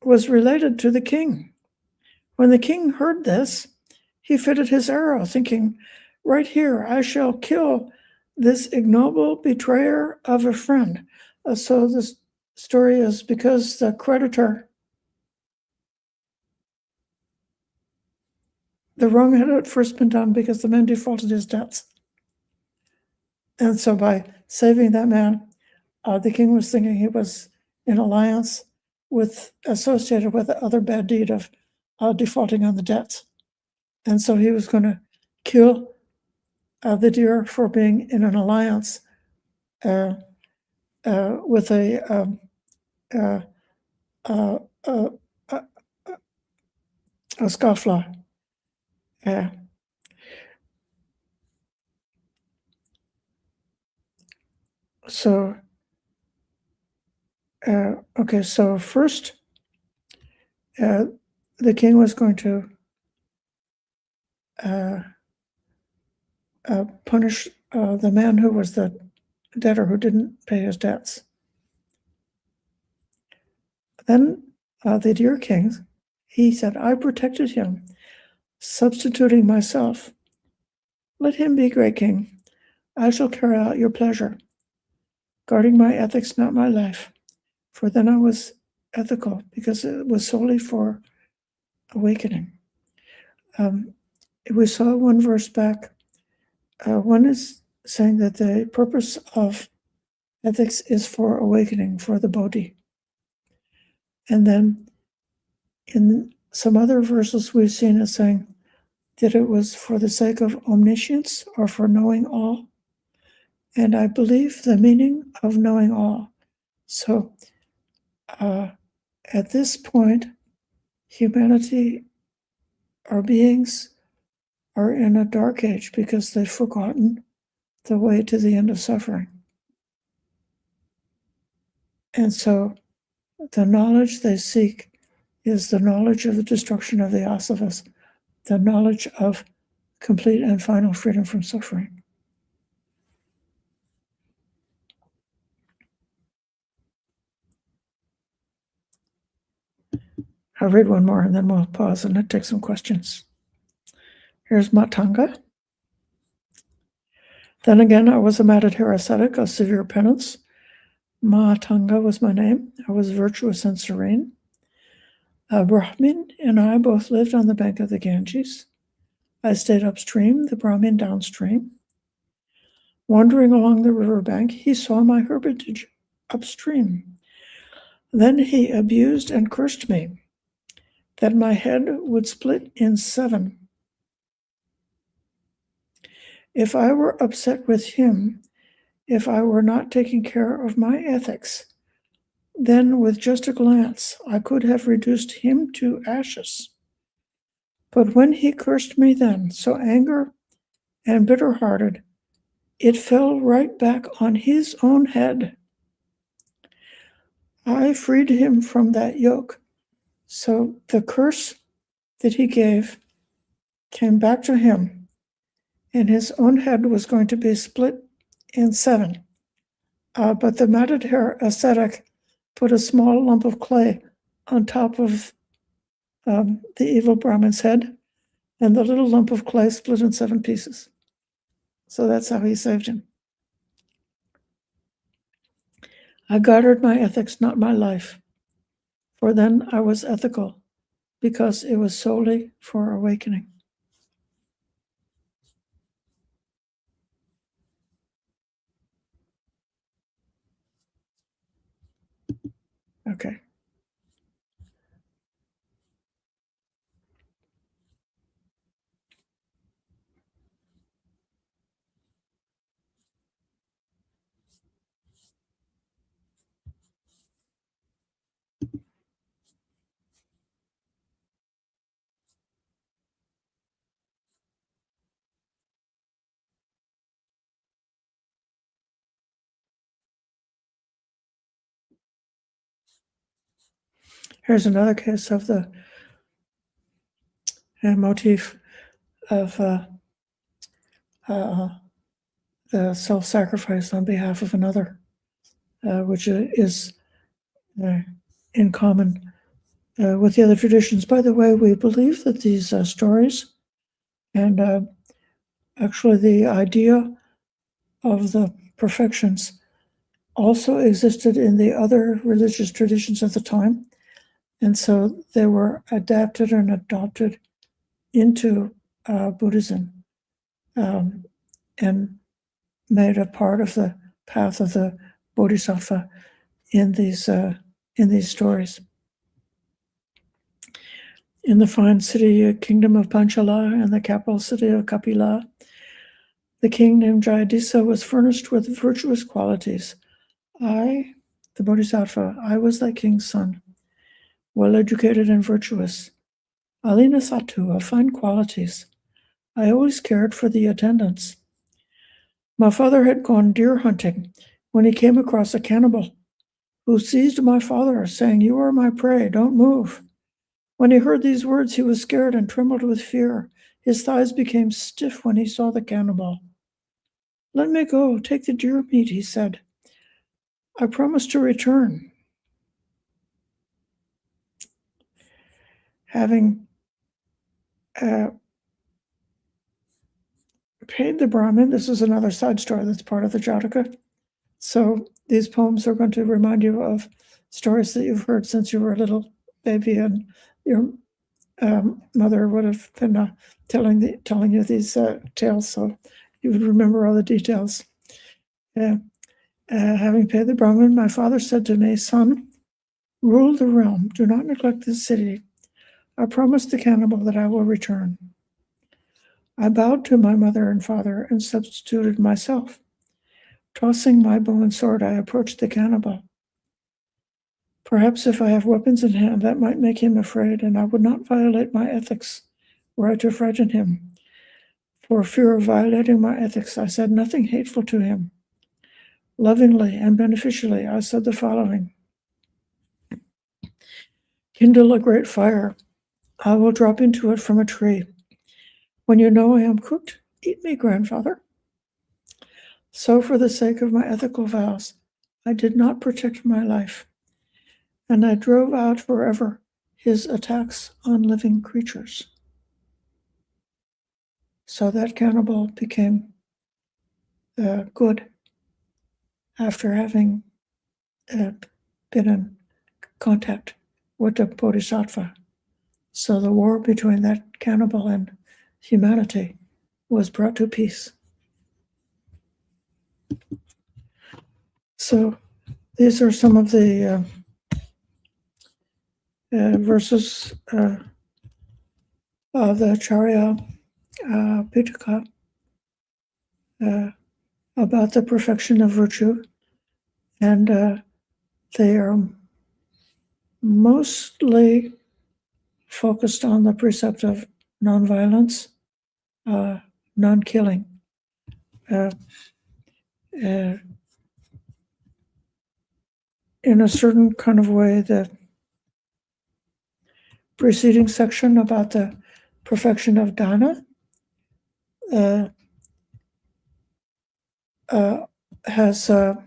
was related to the king. When the king heard this, he fitted his arrow, thinking, "Right here I shall kill this ignoble betrayer of a friend." So this story is because the creditor, the wrong had at first been done because the man defaulted his debts. And so by saving that man, the king was thinking he was in alliance associated with the other bad deed of defaulting on the debts. And so he was going to kill the deer for being in an alliance with a scofflaw. So, okay, so first, the king was going to punish the man who was the debtor who didn't pay his debts. Then the dear king, he said, I protected him, substituting myself. Let him be great king. I shall carry out your pleasure, guarding my ethics, not my life. For then I was ethical, because it was solely for awakening. We saw one verse back. One is saying that the purpose of ethics is for awakening, for the Bodhi. And then in some other verses we've seen it saying that it was for the sake of omniscience or for knowing all. And I believe the meaning of knowing all. So at this point, humanity, our beings, are in a dark age because they've forgotten the way to the end of suffering. And so the knowledge they seek is the knowledge of the destruction of the asavas, the knowledge of complete and final freedom from suffering. I'll read one more and then we'll pause and take some questions. Here's Matanga. Then again, I was a Madhudhara ascetic of severe penance. Matanga was my name. I was virtuous and serene. A Brahmin and I both lived on the bank of the Ganges. I stayed upstream, the Brahmin downstream. Wandering along the riverbank, he saw my hermitage upstream. Then he abused and cursed me, that my head would split in 7. If I were upset with him, if I were not taking care of my ethics, then with just a glance, I could have reduced him to ashes. But when he cursed me then, so angry and bitter-hearted, it fell right back on his own head. I freed him from that yoke. So the curse that he gave came back to him, and his own head was going to be split in 7. But the Madhudhara ascetic put a small lump of clay on top of the evil Brahmin's head, and the little lump of clay split in 7 pieces. So that's how he saved him. I guarded my ethics, not my life, for then I was ethical, because it was solely for awakening. Okay. Here's another case of the motif of the self-sacrifice on behalf of another, which is in common with the other traditions. By the way, we believe that these stories and actually the idea of the perfections also existed in the other religious traditions at the time. And so they were adapted and adopted into Buddhism and made a part of the path of the Bodhisattva in these stories. In the fine city kingdom of Panchala and the capital city of Kapila, the king named Jayadisa was furnished with virtuous qualities. I, the Bodhisattva, I was thy king's son, well educated and virtuous. Alina Satu, of fine qualities. I always cared for the attendants. My father had gone deer hunting when he came across a cannibal who seized my father, saying, "You are my prey, don't move." When he heard these words, he was scared and trembled with fear. His thighs became stiff when he saw the cannibal. "Let me go, take the deer meat," he said. "I promise to return." Having paid the Brahmin, this is another side story that's part of the Jataka. So these poems are going to remind you of stories that you've heard since you were a little baby, and your mother would have been telling you these tales, so you would remember all the details. Having paid the Brahmin, my father said to me, "Son, rule the realm. Do not neglect this city. I promised the cannibal that I will return." I bowed to my mother and father and substituted myself. Tossing my bow and sword, I approached the cannibal. Perhaps if I have weapons in hand, that might make him afraid, and I would not violate my ethics were I to frighten him. For fear of violating my ethics, I said nothing hateful to him. Lovingly and beneficially, I said the following: "Kindle a great fire. I will drop into it from a tree. When you know I am cooked, eat me, grandfather." So for the sake of my ethical vows, I did not protect my life, and I drove out forever his attacks on living creatures. So that cannibal became good after having been in contact with the Bodhisattva. So the war between that cannibal and humanity was brought to peace. So these are some of the verses of the Charya Pitaka about the perfection of virtue, and they are mostly focused on the precept of nonviolence, non-killing. In a certain kind of way, the preceding section about the perfection of dana has a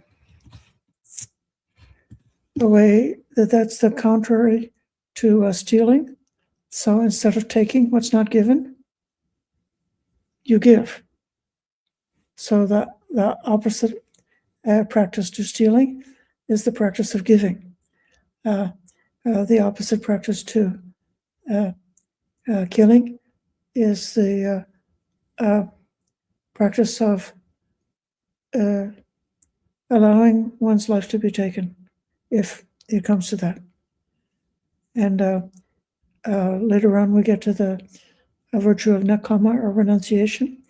way that's the contrary to stealing. So instead of taking what's not given, you give. So the opposite practice to stealing is the practice of giving. The opposite practice to killing is the practice of allowing one's life to be taken, if it comes to that. And later on, we get to the virtue of nekkhamma, or renunciation,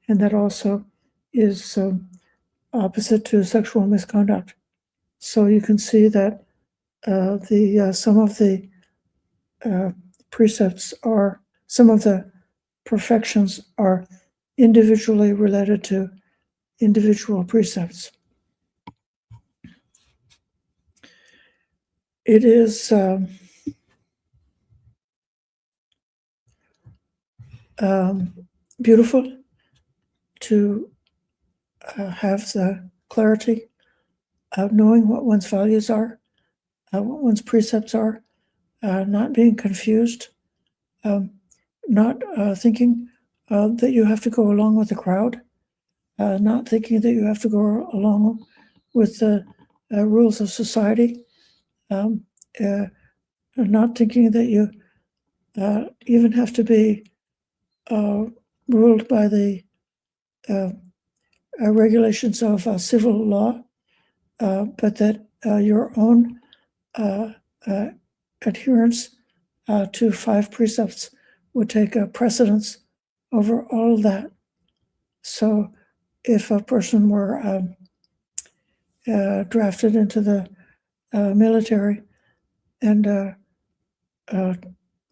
and that also is opposite to sexual misconduct. So you can see that some of the precepts are, some of the perfections are individually related to individual precepts. It is beautiful to have the clarity of knowing what one's values are, what one's precepts are, not being confused, not thinking that you have to go along with the crowd, not thinking that you have to go along with the rules of society, not thinking that you even have to be ruled by the regulations of civil law, but that your own adherence to 5 precepts would take precedence over all that. So if a person were drafted into the military and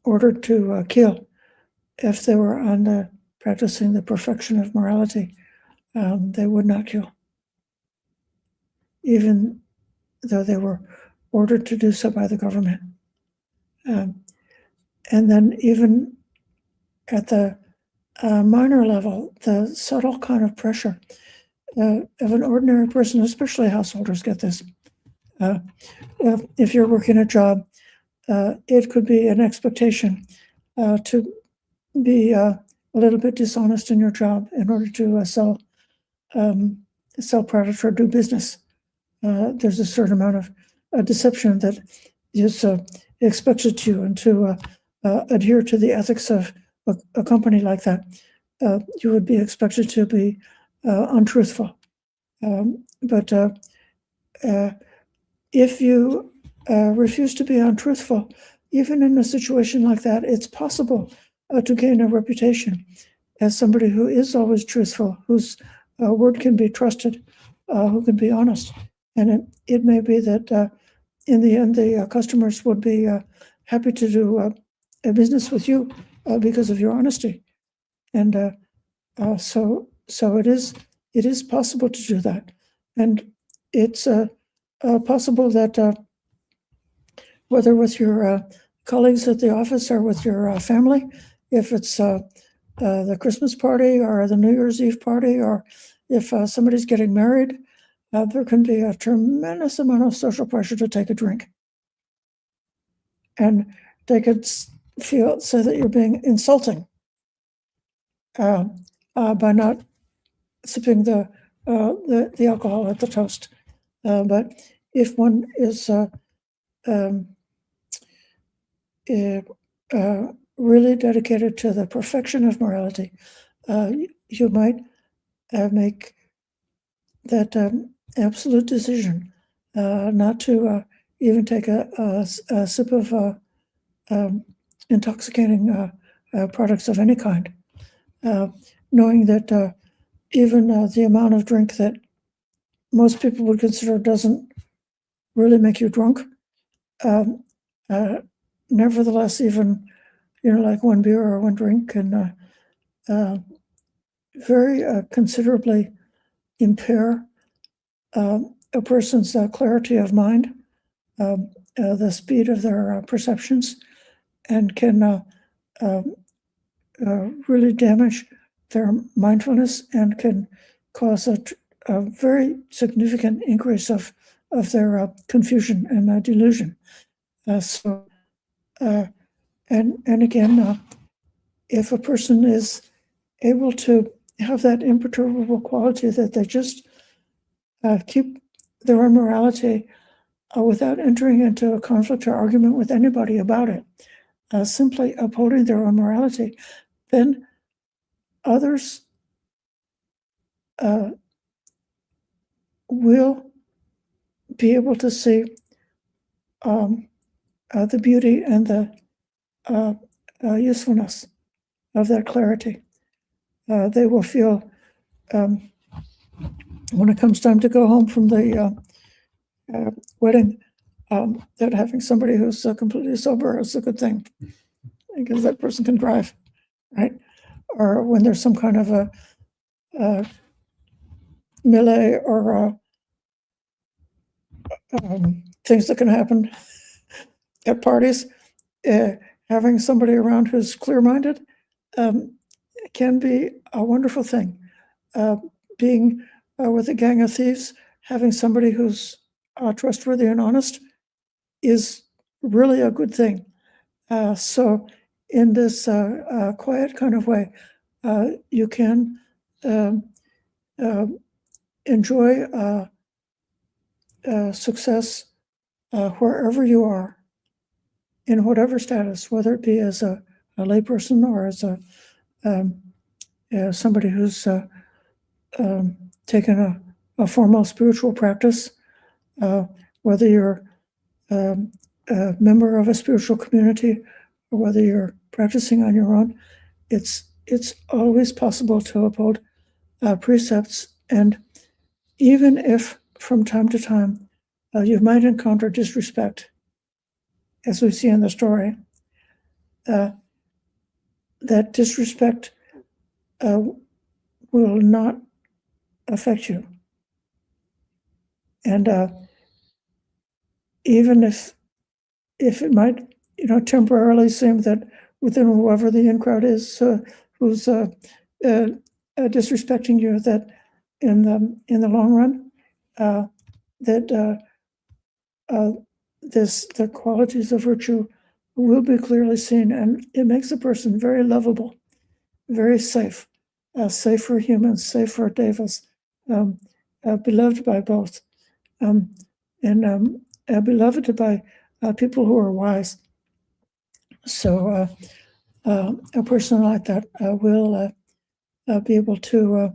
ordered to kill, if they were on practicing the perfection of morality, they would not kill. even though they were ordered to do so by the government. And then even at the minor level, the subtle kind of pressure of an ordinary person, especially householders, get this. If you're working a job, it could be an expectation to be a little bit dishonest in your job in order to sell product or do business. There's a certain amount of deception that is expected to you, and to adhere to the ethics of a company like that, you would be expected to be untruthful. But if you refuse to be untruthful, even in a situation like that, it's possible to gain a reputation as somebody who is always truthful, whose word can be trusted, who can be honest. And it may be that in the end, the customers would be happy to do a business with you because of your honesty. And so it is possible to do that. And it's possible that whether with your colleagues at the office or with your family, if it's the Christmas party or the New Year's Eve party, or if somebody's getting married, there can be a tremendous amount of social pressure to take a drink. And they could say that you're being insulting by not sipping the alcohol at the toast. But if one is really dedicated to the perfection of morality, you might make that absolute decision not to even take a sip of intoxicating products of any kind, knowing that even the amount of drink that most people would consider doesn't really make you drunk, nevertheless, even like one beer or one drink can very considerably impair a person's clarity of mind, the speed of their perceptions, and can really damage their mindfulness, and can cause a very significant increase of their confusion and delusion. And again, if a person is able to have that imperturbable quality that they just keep their own morality without entering into a conflict or argument with anybody about it, simply upholding their own morality, then others will be able to see the beauty and the usefulness of that clarity. They will feel, when it comes time to go home from the wedding, that having somebody who's completely sober is a good thing, because that person can drive, right? Or when there's some kind of a melee or things that can happen at parties, having somebody around who's clear-minded can be a wonderful thing. Being with a gang of thieves, having somebody who's trustworthy and honest is really a good thing. So in this quiet kind of way, you can enjoy success wherever you are, in whatever status, whether it be as a layperson or as somebody who's taken a formal spiritual practice, whether you're a member of a spiritual community or whether you're practicing on your own. It's always possible to uphold precepts, and even if from time to time you might encounter disrespect, as we see in the story, that disrespect will not affect you. And even if it might, temporarily seem that within whoever the in-crowd is who's disrespecting you, that in the long run, that the qualities of virtue will be clearly seen, and it makes a person very lovable, very safe, safe for humans, safe for devas, beloved by both, and beloved by people who are wise. So a person like that will be able to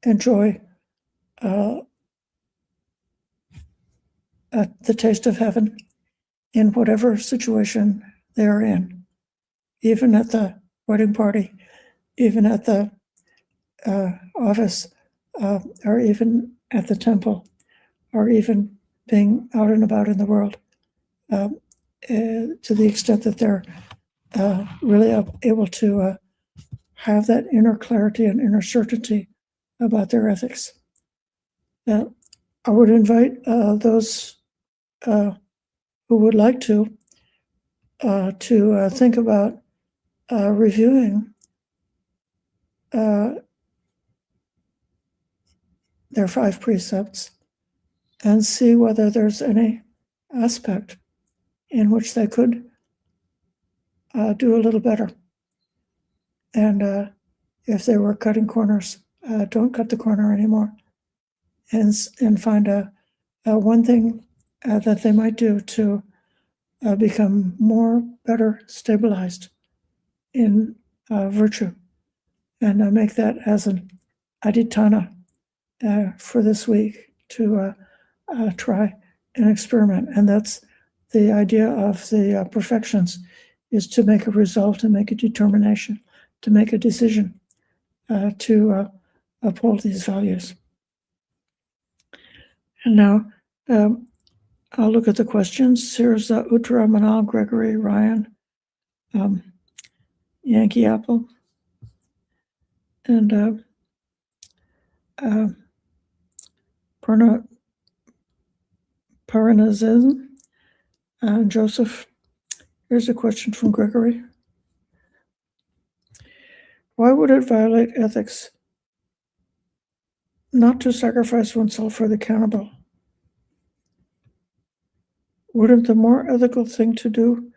enjoy the taste of heaven in whatever situation they are in, even at the wedding party, even at the office, or even at the temple, or even being out and about in the world, to the extent that they're really able to have that inner clarity and inner certainty about their ethics. I would invite those who would like to think about reviewing their 5 precepts and see whether there's any aspect in which they could do a little better. And if they were cutting corners, don't cut the corner anymore, and find one thing that they might do to become better stabilized in virtue, and make that as an adhitthana for this week to try and experiment. And that's the idea of the perfections, is to make a resolve, to make a determination, to make a decision to uphold these values. And now I'll look at the questions. Here's Uttara, Manal, Gregory, Ryan, Yankee Apple, and Paranazism, and Joseph. Here's a question from Gregory. Why would it violate ethics not to sacrifice oneself for the cannibal? Wouldn't the more ethical thing to do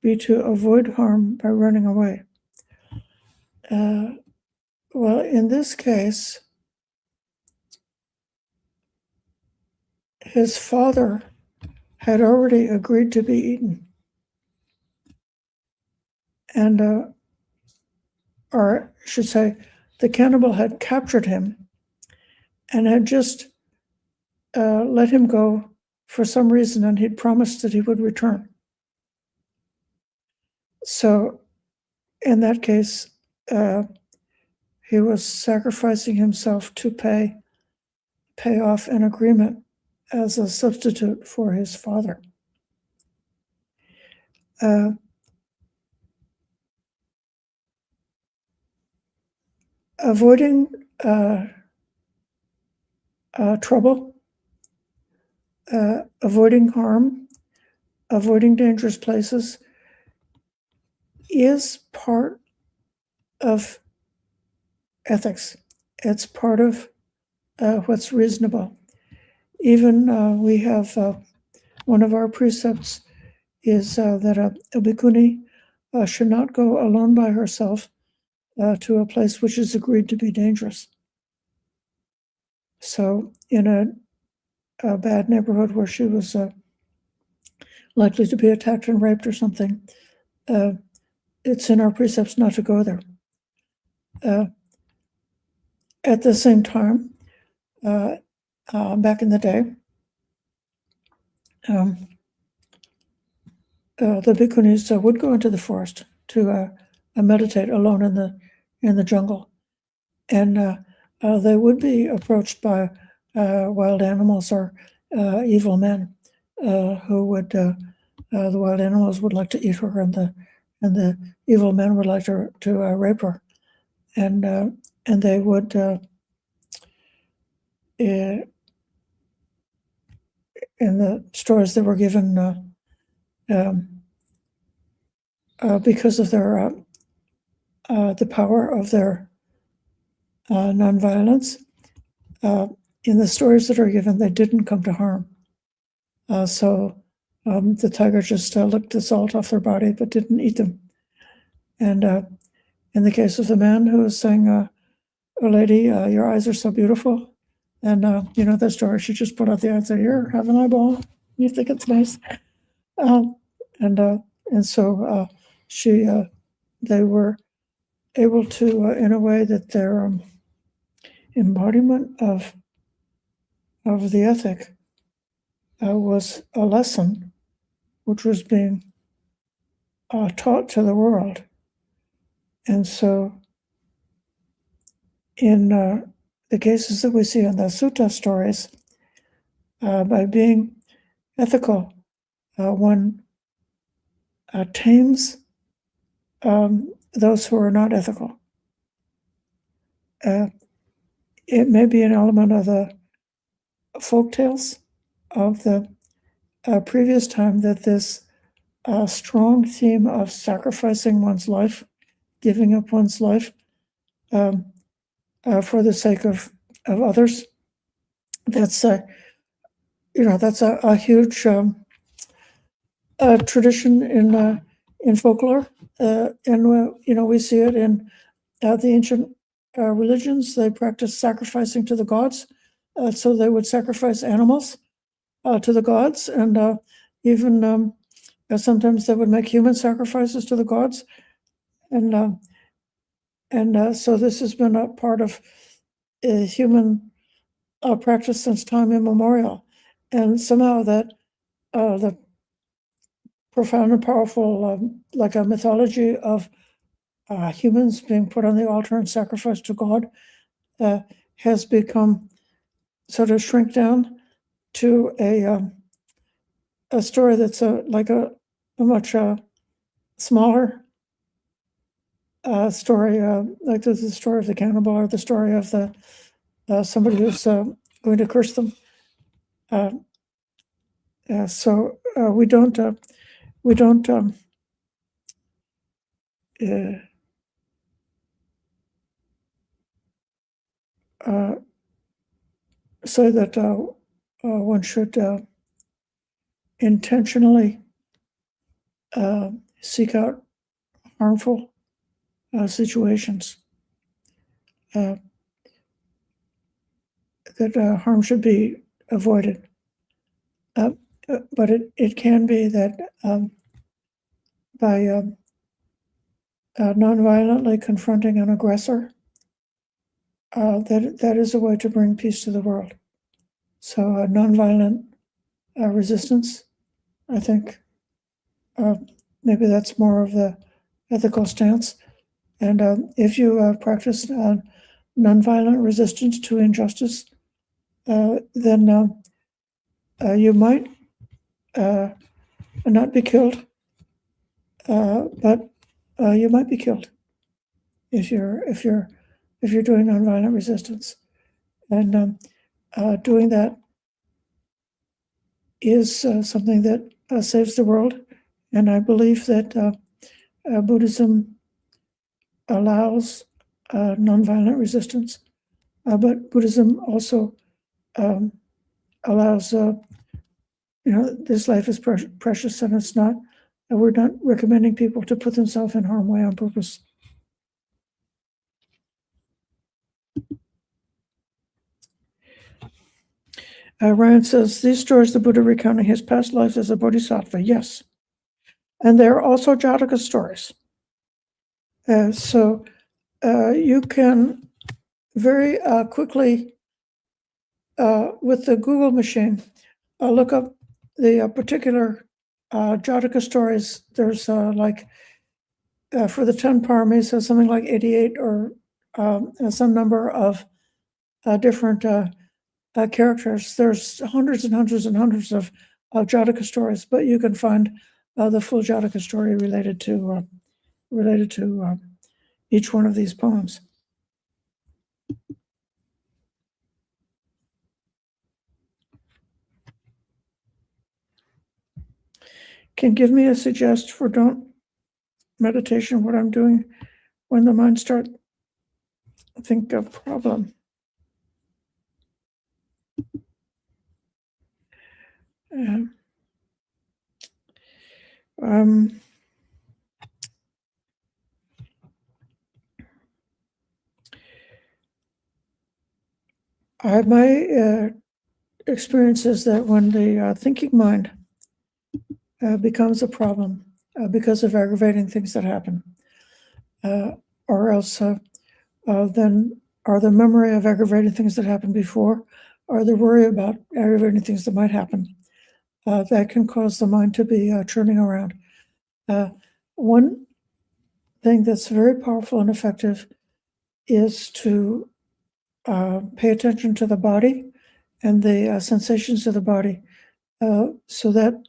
be to avoid harm by running away? Well, in this case, his father had already agreed to be eaten. And, or I should say, the cannibal had captured him and had just let him go for some reason, and he'd promised that he would return. So in that case, he was sacrificing himself to pay off an agreement as a substitute for his father. Avoiding trouble, avoiding harm, avoiding dangerous places is part of ethics. It's part of what's reasonable. Even we have one of our precepts is that a bhikkhuni should not go alone by herself to a place which is agreed to be dangerous. So in a bad neighborhood where she was likely to be attacked and raped or something, it's in our precepts not to go there. At the same time, back in the day, the bhikkhunis would go into the forest to meditate alone in the jungle, and they would be approached by wild animals or evil men who would the wild animals would like to eat her, and the evil men would like to rape her, and they would in the stories that were given because of their the power of their nonviolence. In the stories that are given, they didn't come to harm. So the tiger just licked the salt off their body, but didn't eat them. And in the case of the man who was saying, "Oh, lady, your eyes are so beautiful," and you know the story. She just put out the eye and said, "Here, have an eyeball. You think it's nice?" And so they were able to, in a way that their embodiment of the ethic was a lesson which was being taught to the world. And so in the cases that we see in the sutta stories, by being ethical, one tames those who are not ethical. It may be an element of the folk tales of the previous time that this strong theme of sacrificing one's life, giving up one's life for the sake of others. That's that's a huge tradition in folklore, and we see it in the ancient religions. They practice sacrificing to the gods, so they would sacrifice animals to the gods, and even sometimes they would make human sacrifices to the gods, and so this has been a part of human practice since time immemorial, and somehow that the profound and powerful, like a mythology of humans being put on the altar and sacrificed to God, has become sort of shrink down to a story that's like a much smaller story, like the story of the cannibal or the story of the somebody who's going to curse them. So we don't say that one should intentionally seek out harmful situations. That harm should be avoided. But it can be that by non-violently confronting an aggressor, that is a way to bring peace to the world. So nonviolent resistance, I think, maybe that's more of the ethical stance. And if you practice nonviolent resistance to injustice, then you might not be killed, but you might be killed if you're doing nonviolent resistance. And doing that is something that saves the world. And I believe that Buddhism allows nonviolent resistance, but Buddhism also allows, this life is precious, and it's not, we're not recommending people to put themselves in harm's way on purpose. Ryan says, these stories the Buddha recounting his past life as a bodhisattva. Yes. And they're also Jataka stories. So you can very quickly, with the Google machine, look up the particular Jataka stories. There's like, for the 10 paramis, there's something like 88 or some number of different characters. There's hundreds and hundreds and hundreds of Jataka stories, but you can find the full Jataka story related to each one of these poems. can give me a suggestion for don't meditation, what I'm doing when the mind starts to think of problem. My experience is that when the thinking mind becomes a problem because of aggravating things that happen, or else then are the memory of aggravating things that happened before, or the worry about aggravating things that might happen, that can cause the mind to be churning around. One thing that's very powerful and effective is to pay attention to the body and the sensations of the body. So that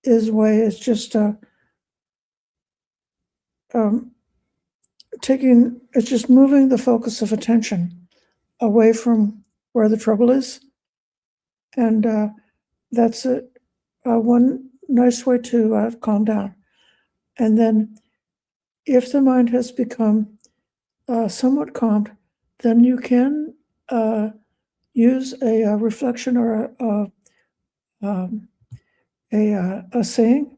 is way is just it's just moving the focus of attention away from where the trouble is. And that's one nice way to calm down. And then if the mind has become somewhat calmed, then you can use a reflection or a saying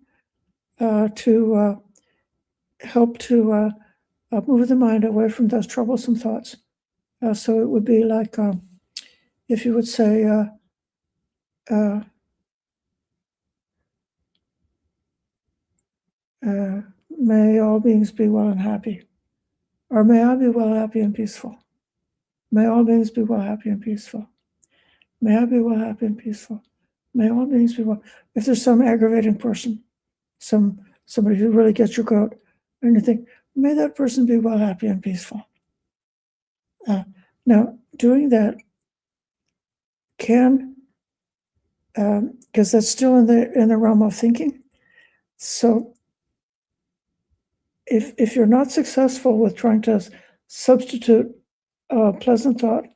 to help to move the mind away from those troublesome thoughts. So it would be like if you would say, may all beings be well and happy, or may I be well, happy, and peaceful. May all beings be well, happy, and peaceful. May I be well, happy, and peaceful. May all beings be well. If there's some aggravating person, somebody who really gets your goat, and you think, may that person be well, happy, and peaceful. Now, doing that can, because that's still in the realm of thinking. So if you're not successful with trying to substitute a pleasant thought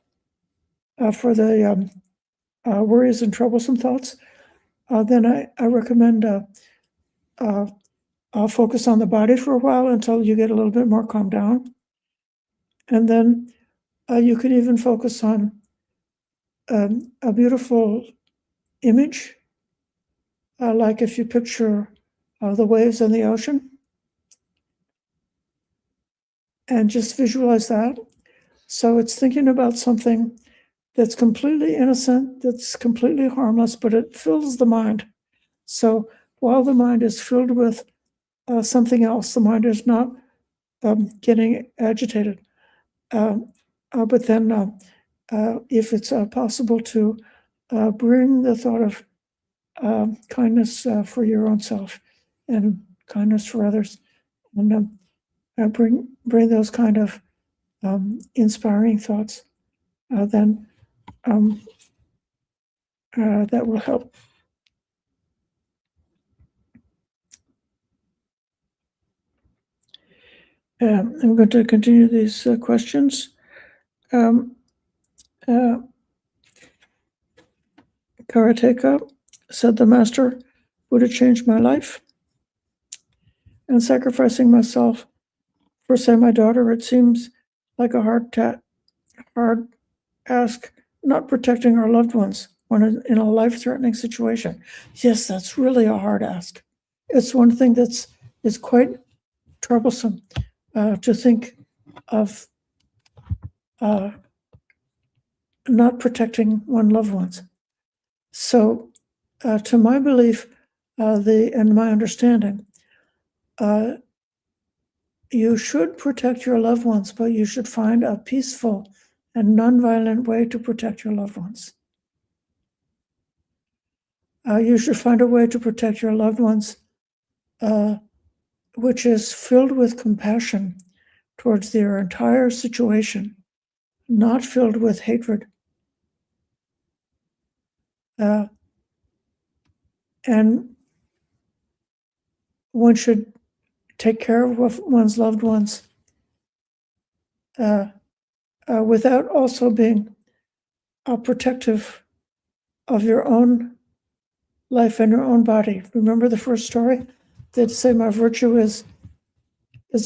for the worries and troublesome thoughts, then I recommend I'll focus on the body for a while until you get a little bit more calmed down. And then you could even focus on a beautiful image, like if you picture the waves in the ocean, and just visualize that. So it's thinking about something that's completely innocent, that's completely harmless, but it fills the mind. So while the mind is filled with something else, the mind is not getting agitated. But then if it's possible to bring the thought of kindness for your own self and kindness for others, and bring those kind of inspiring thoughts, then that will help. I'm going to continue these questions. Karateka said, the Master would have changed my life, and sacrificing myself for, say, my daughter, it seems like a hard ask, not protecting our loved ones when in a life-threatening situation. Yes, that's really a hard ask. It's one thing that's quite troublesome to think of not protecting one's loved ones. So, to my belief, and my understanding, you should protect your loved ones, but you should find a peaceful and nonviolent way to protect your loved ones. You should find a way to protect your loved ones which is filled with compassion towards their entire situation, not filled with hatred. And one should take care of one's loved ones without also being protective of your own life and your own body. Remember the first story they'd say my virtue is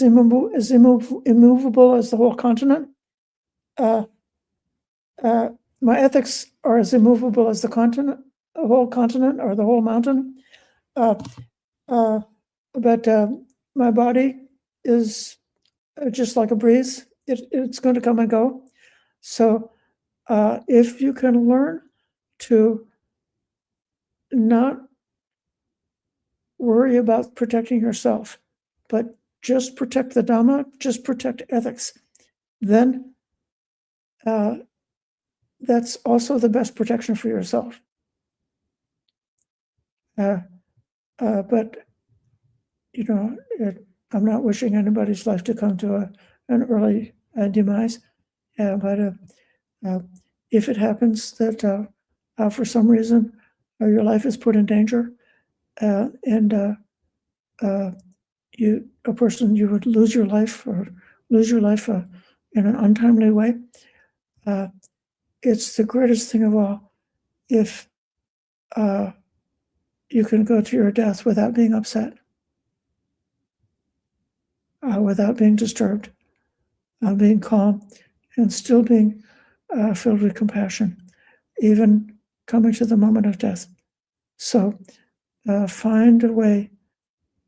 immovable as the whole continent. My ethics are as immovable as the whole continent or the whole mountain. But my body is just like a breeze. It's going to come and go. So if you can learn to not worry about protecting yourself, but just protect the Dhamma, just protect ethics, then that's also the best protection for yourself. But, you know, I'm not wishing anybody's life to come to an early demise. But if it happens that for some reason your life is put in danger, and you would lose your life in an untimely way, it's the greatest thing of all if you can go to your death without being upset, without being disturbed, being calm, and still being filled with compassion, even coming to the moment of death. So find a way,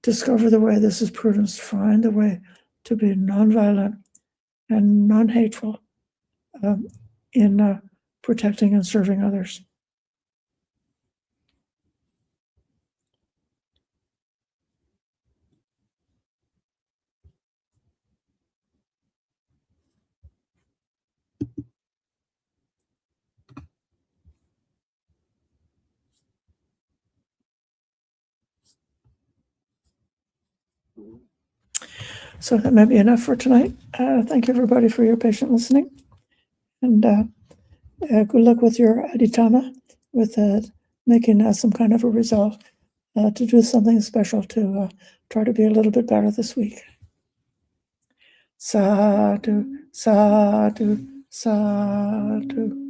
discover the way, this is prudence, find a way to be nonviolent and non-hateful in protecting and serving others. So that may be enough for tonight. Thank you, everybody, for your patient listening. And good luck with your adhitthana, with making some kind of a resolve to do something special to try to be a little bit better this week. Sadhu, sadhu, sadhu.